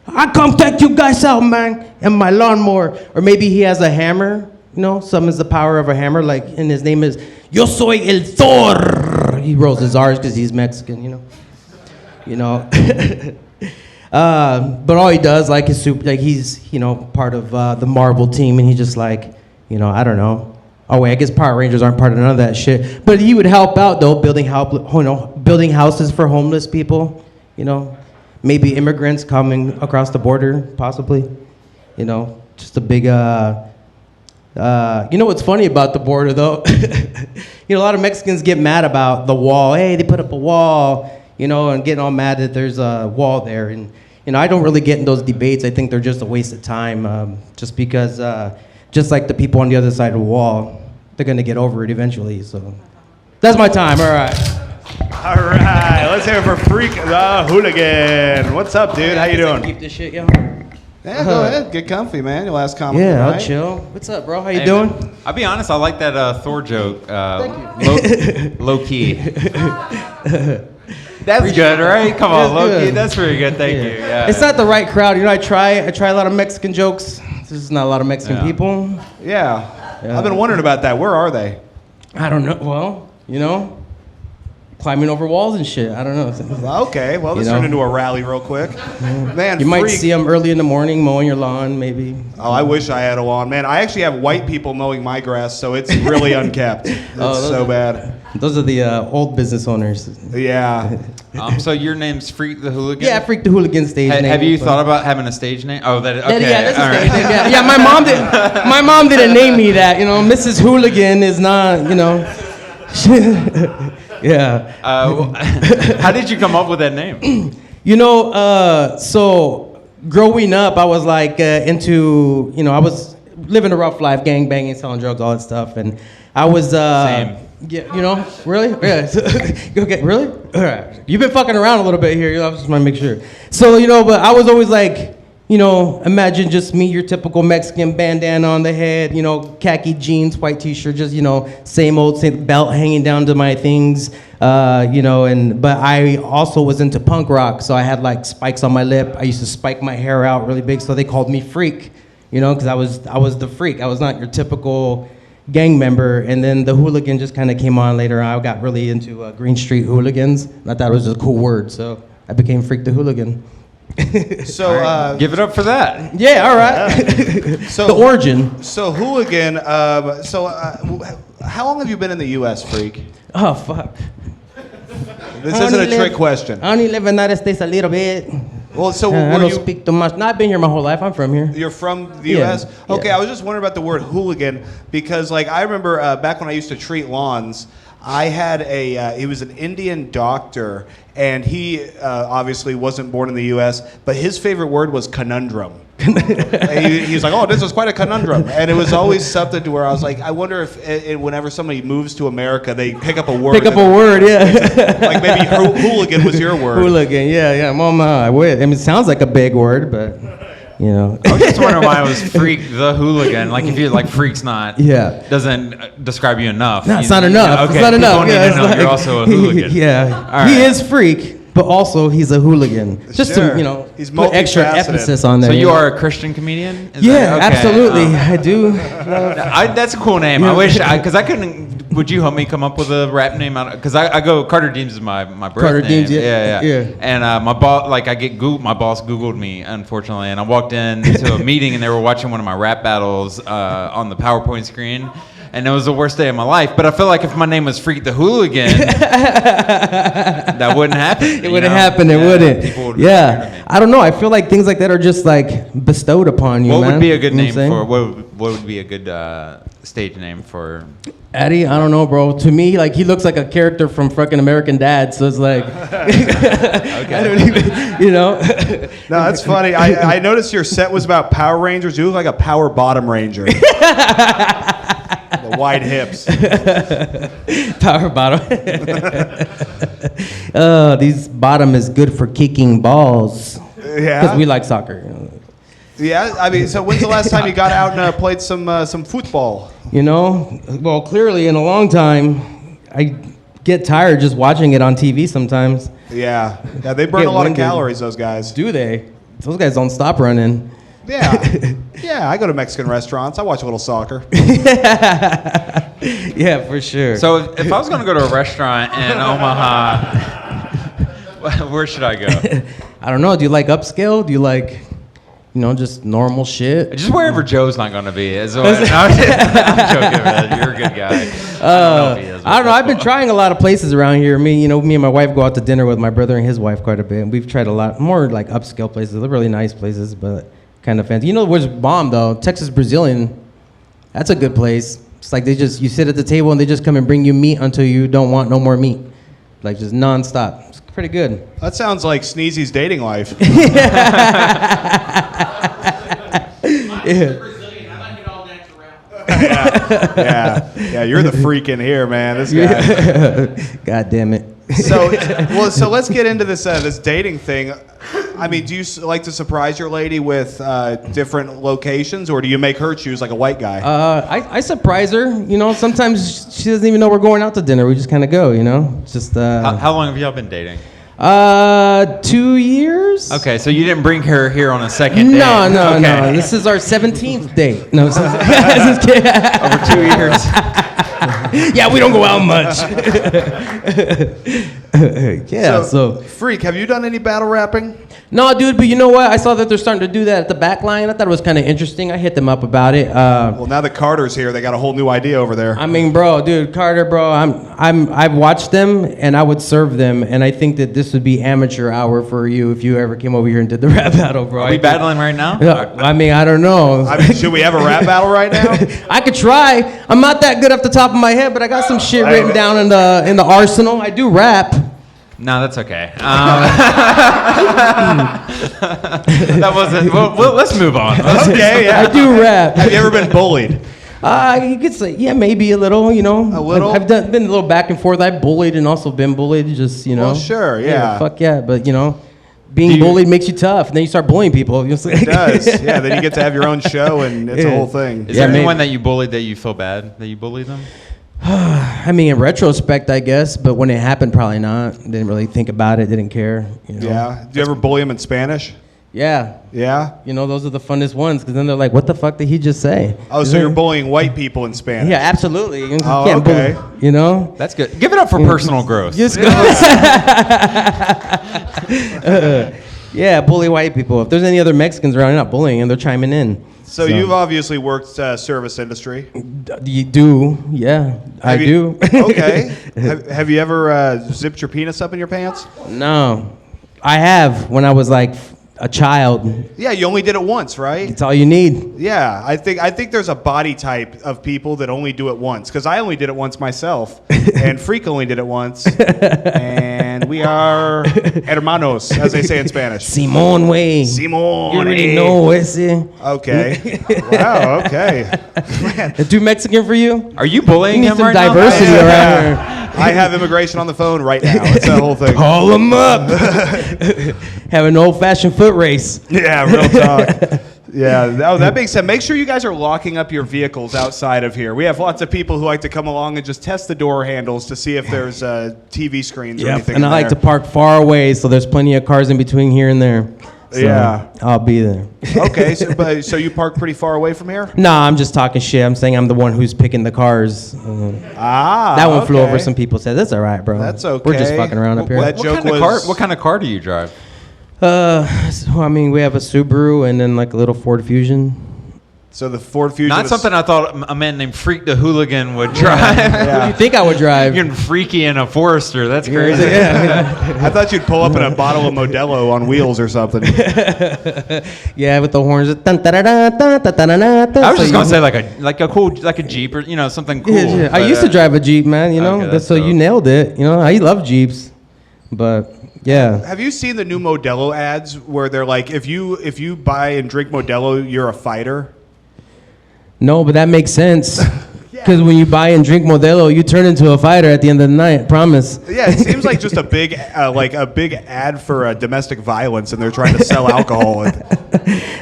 I come take you guys out, man, and my lawnmower. Or maybe he has a hammer. You know, summons the power of a hammer, like, and his name is Yo soy el Thor. He rolls his R's because he's Mexican, you know. You know. But all he does, like, is super, like, he's, you know, part of the Marvel team, and he just, like, you know, I don't know. Oh, wait, I guess Power Rangers aren't part of none of that shit. But he would help out, though, building houses for homeless people, you know. Maybe immigrants coming across the border, possibly. You know, just a big, you know what's funny about the border, though? You know, a lot of Mexicans get mad about the wall. Hey, they put up a wall, you know, and getting all mad that there's a wall there. And, you know, I don't really get in those debates. I think they're just a waste of time, just because, just like the people on the other side of the wall, they're going to get over it eventually. So that's my time. All right. All right. Let's hear it for Freak the Hooligan. What's up, dude? How you doing? Keep this shit, yo. Yeah, go ahead. Get comfy, man. Your last comment. Yeah, right? I'll chill. What's up, bro? How you doing? I'll be honest, I like that Thor joke. Low key. That's good, right? Come on, low key. That's pretty good. Thank you. Yeah. It's not the right crowd. You know, I try a lot of Mexican jokes. There's not a lot of Mexican people. Yeah. I've been wondering about that. Where are they? I don't know. Well, you know, climbing over walls and shit. I don't know. Okay, well, this turned into a rally real quick. Man, you might Freak. see them early in the morning mowing your lawn, maybe. Oh, I wish I had a lawn. Man, I actually have white people mowing my grass, so it's really unkept. It's so bad. Those are the old business owners. Yeah. So your name's Freak the Hooligan? Yeah, Freak the Hooligan stage name. Have you thought about having a stage name? Oh, okay. Yeah, that's all a stage right. name. Yeah, my mom didn't name me that. You know, Mrs. Hooligan is not, you know. Yeah. How did you come up with that name? You know, so growing up, I was like into, you know, I was living a rough life, gang banging, selling drugs, all that stuff, and I was Same. Yeah, you know, really? Yeah. Okay, really? All right. You've been fucking around a little bit here. You know, I just want to make sure. So, you know, but I was always like, you know, imagine just me, your typical Mexican bandana on the head, you know, khaki jeans, white t-shirt, just, you know, same belt hanging down to my things, you know, but I also was into punk rock, so I had like spikes on my lip. I used to spike my hair out really big, so they called me Freak, you know, because I was the freak. I was not your typical gang member, and then the hooligan just kind of came on later. I got really into Green Street hooligans, and I thought it was just a cool word, so I became Freak the Hooligan. So give it up for that. Yeah, all right. So the origin. So hooligan. How long have you been in the U.S., Freak? Oh fuck. This isn't a trick question. I only live in the United States a little bit. Well, so I don't speak too much. No, I've been here my whole life. I'm from here. You're from the Yeah, U.S.? Okay, yeah. I was just wondering about the word hooligan because, like, I remember back when I used to treat lawns, I had he was an Indian doctor, and he obviously wasn't born in the U.S., but his favorite word was conundrum. He's like, oh, this is quite a conundrum. And it was always something to where I was like, I wonder if whenever somebody moves to America, they pick up a word. Yeah. Like maybe hooligan was your word. Hooligan, yeah. Mom, I would. I mean, it sounds like a big word, but, you know. I was just wondering why it was freak the hooligan. Like if you like freak's not doesn't describe you enough. No, it's not enough. Okay, it's not enough. People need to know like, you're also a hooligan. Yeah. All right. He is freak, but also he's a hooligan. Just Sure. to, you know, He's put extra multifaceted. emphasis on there. So you know? are a Christian comedian? Is Yeah, that- okay. absolutely. I do. That's a cool name. I wish, because I couldn't. Would you help me come up with a rap name? Because I go Carter Deems is my birth Carter name. Deems, yeah. And my boss, like my boss Googled me, unfortunately, and I walked into a meeting and they were watching one of my rap battles on the PowerPoint screen. And it was the worst day of my life. But I feel like if my name was Freak the Hooligan, that wouldn't happen. It wouldn't happen. It wouldn't. People would Yeah. I don't know. I feel like things like that are just like bestowed upon you, What man. would be a good You know name what I'm saying? for? What would be a good stage name for? Addy, I don't know, bro. To me, like he looks like a character from fucking American Dad, so it's like, I don't even, you know. No, that's funny. I noticed your set was about Power Rangers. You look like a Power Bottom Ranger. The wide hips. Power bottom. These bottom is good for kicking balls. Yeah. Because we like soccer. You know? Yeah, I mean, so when's the last time you got out and played some football? You know, well, clearly in a long time, I get tired just watching it on TV sometimes. Yeah, they burn Get a lot winded. of calories, those guys. Do they? Those guys don't stop running. Yeah, I go to Mexican restaurants. I watch a little soccer. Yeah, for sure. So if I was going to go to a restaurant in Omaha, where should I go? I don't know. Do you like upscale? Do you like, you know, just normal shit? Just wherever Joe's not going to be. I'm joking, man. You're a good guy. I don't know if he is. I don't know. I've been trying a lot of places around here. Me and my wife go out to dinner with my brother and his wife quite a bit. And we've tried a lot more like upscale places. They're really nice places, but kind of fancy. You know where's bomb though? Texas Brazilian. That's a good place. It's like you sit at the table and they just come and bring you meat until you don't want no more meat. Like just nonstop. It's pretty good. That sounds like Sneezy's dating life. Yeah, you're the freak in here, man. This guy. God damn it. So let's get into this this dating thing. I mean, do you like to surprise your lady with different locations, or do you make her choose like a white guy? I surprise her. You know, sometimes she doesn't even know we're going out to dinner. We just kind of go. You know, just. How long have y'all been dating? 2 years. Okay, so you didn't bring her here on a second date? No. Okay. This is our 17th date. No, Over 2 years. Yeah, we don't go out much. Yeah, so. Freak, have you done any battle rapping? No, dude, but you know what? I saw that they're starting to do that at the back line. I thought it was kind of interesting. I hit them up about it. Well, now that Carter's here, they got a whole new idea over there. I mean, bro, dude, Carter, bro, I've watched them and I would serve them, and I think that this would be amateur hour for you if you ever came over here and did the rap battle, bro. Are we battling right now? I mean, I don't know. I mean, should we have a rap battle right now? I could try. I'm not that good off the top of my head, but I got some shit written down in the arsenal. I do rap. No, that's okay. That wasn't. Well, let's move on. Okay, yeah. I do rap. Have you ever been bullied? You could say, yeah, maybe a little, you know. A little? I've been a little back and forth. I've bullied and also been bullied, just, you know. Well, sure, yeah. Fuck yeah, but, you know, being bullied makes you tough, and then you start bullying people. It does. Yeah, then you get to have your own show, and it's a whole thing. Is there anyone that you bullied that you feel bad that you bullied them? I mean, in retrospect, I guess, but when it happened, probably not. Didn't really think about it, didn't care. You know? Yeah. Do you ever bully them in Spanish? Yeah. Yeah? You know, those are the funnest ones, because then they're like, what the fuck did he just say? Oh, so you're bullying white people in Spanish? Yeah, absolutely. You Oh, can't okay. bully, you know? That's good. Give it up for personal growth. Just go. Yeah, bully white people. If there's any other Mexicans around, you're not bullying them, they're chiming in. So you've obviously worked service industry. You do, yeah. I do. Okay. Have you ever zipped your penis up in your pants? No. I have when I was like a child. Yeah, you only did it once, right? It's all you need. Yeah, I think there's a body type of people that only do it once. Because I only did it once myself, and Freak only did it once, and we are hermanos, as they say in Spanish. Simón, way. Simón. You already know ese. Okay. Wow. Okay. Man. Is too Mexican for you? Are you bullying You need him some right diversity now? around here. I have immigration on the phone right now. It's that whole thing. Call them up. Have an old-fashioned foot race. Yeah, real talk. Yeah, oh, that makes sense. Make sure you guys are locking up your vehicles outside of here. We have lots of people who like to come along and just test the door handles to see if there's TV screens or anything. And I like to park far away, so there's plenty of cars in between here and there. So Yeah. I'll be there. Okay, so you park pretty far away from here? Nah, I'm just talking shit. I'm saying I'm the one who's picking the cars. That one flew over. okay. Some people said, that's all right, bro. That's okay. We're just fucking around up here. That joke was. What kind of car do you drive? So, I mean, we have a Subaru and then like a little Ford Fusion. So the Ford Fusion. Not is- something I thought a man named Freak the Hooligan would drive. What do you think I would drive? You're freaky in a Forester. That's crazy. I thought you'd pull up in a bottle of Modelo on wheels or something. Yeah, with the horns. I was just gonna say like a Jeep or something cool. Yeah, I but, used to drive a Jeep, man. You know, Okay, that's so you dope. nailed it. You know, I love Jeeps, but yeah. Have you seen the new Modelo ads where they're like, if you buy and drink Modelo, you're a fighter? No, but that makes sense. Because when you buy and drink Modelo, you turn into a fighter at the end of the night. Promise. Yeah, it seems like just a big ad for domestic violence, and they're trying to sell alcohol.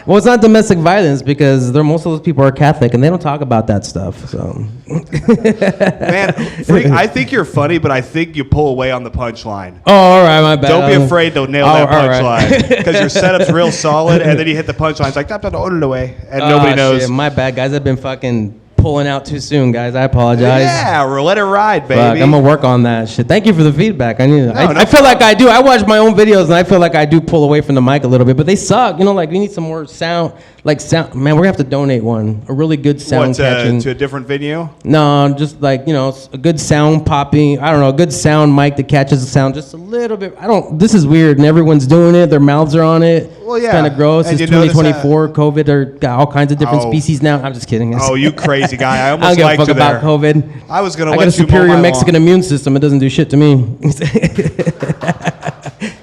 Well, it's not domestic violence because most of those people are Catholic and they don't talk about that stuff. So, Man, Freak, I think you're funny, but I think you pull away on the punchline. oh, all right, my bad. Don't be afraid to nail that all right. punchline because your setup's real solid, and then you hit the punchline. It's like tap tap all the way, and nobody knows. Shit, my bad, guys. I've been fucking pulling out too soon, guys. I apologize. Yeah, we'll let it ride, baby. Fuck, I'm gonna work on that shit. Thank you for the feedback. I feel like I do. I watch my own videos and I feel like I do pull away from the mic a little bit, but they suck. You know, like we need some more sound. Man, we're gonna have to donate one. A really good sound catching. To a different venue? No, just like, a good sound popping. I don't know, a good sound mic that catches the sound just a little bit. This is weird and everyone's doing it. Their mouths are on it. Well, yeah. It's kind of gross. And It's you notice 2024, COVID, or got all kinds of different Oh. species now. I'm just kidding. Oh, you crazy guy. I I almost don't give a liked fuck you about there. COVID. I was going to I let got a you mow superior my Mexican lawn. immune system. It doesn't do shit to me.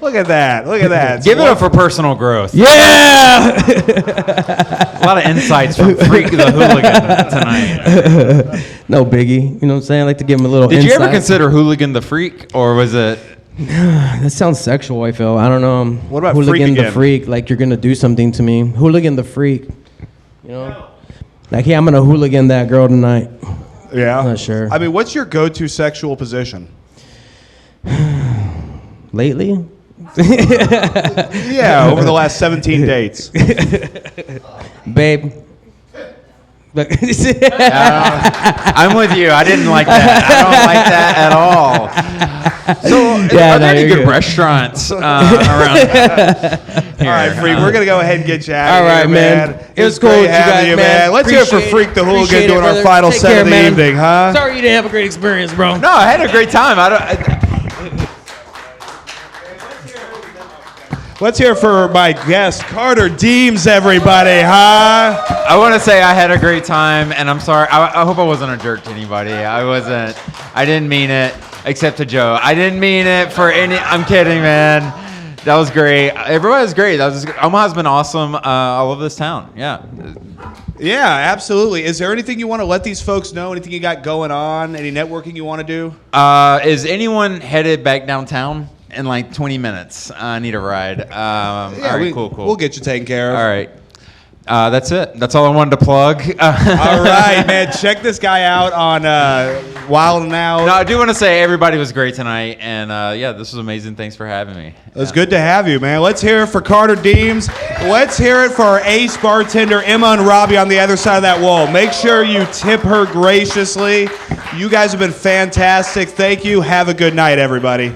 Look at that. Look at that. Give it up for personal growth. Yeah! A lot of insights from Freak the Hooligan tonight. No biggie. You know what I'm saying? I like to give him a little Did you ever insight. consider Hooligan the Freak, or was it? That sounds sexual, I feel. I don't know. What about Hooligan freak the again? freak? Like you're gonna do something to me. Hooligan the freak. You know? Like, hey, I'm gonna hooligan that girl tonight. Yeah. I'm not sure. I mean, what's your go-to sexual position? Lately? Yeah, over the last 17 dates. Babe. I'm with you. I didn't like that. I don't like that at all. So, Yeah, are there no, any you're good good. restaurants around here? All right, Freak, we're going to go ahead and get you out All of right, here, man. man. It was great cool with you having guys, you, man. Let's hear it for Appreciate Freak the Hooligan Appreciate it, doing our brother. final Take set care, of the man. evening, huh? Sorry you didn't have a great experience, bro. No, I had a great time. Let's hear it for my guest, Carter Deems, everybody, huh? I want to say I had a great time, and I'm sorry. I hope I wasn't a jerk to anybody. I wasn't. I didn't mean it, except to Joe. I didn't mean it for any. I'm kidding, man. That was great. Everybody was great. Omaha's been awesome. I love this town. Yeah. Yeah, absolutely. Is there anything you want to let these folks know? Anything you got going on? Any networking you want to do? Is anyone headed back downtown in like 20 minutes? I need a ride. All right, cool. We'll get you taken care of. All right. That's it. That's all I wanted to plug. All right, man. Check this guy out on Wild and Out. No, I do want to say everybody was great tonight, and this was amazing. Thanks for having me. It's good to have you, man. Let's hear it for Carter Deems. Let's hear it for our ace bartender, Emma and Robbie, on the other side of that wall. Make sure you tip her graciously. You guys have been fantastic. Thank you. Have a good night, everybody.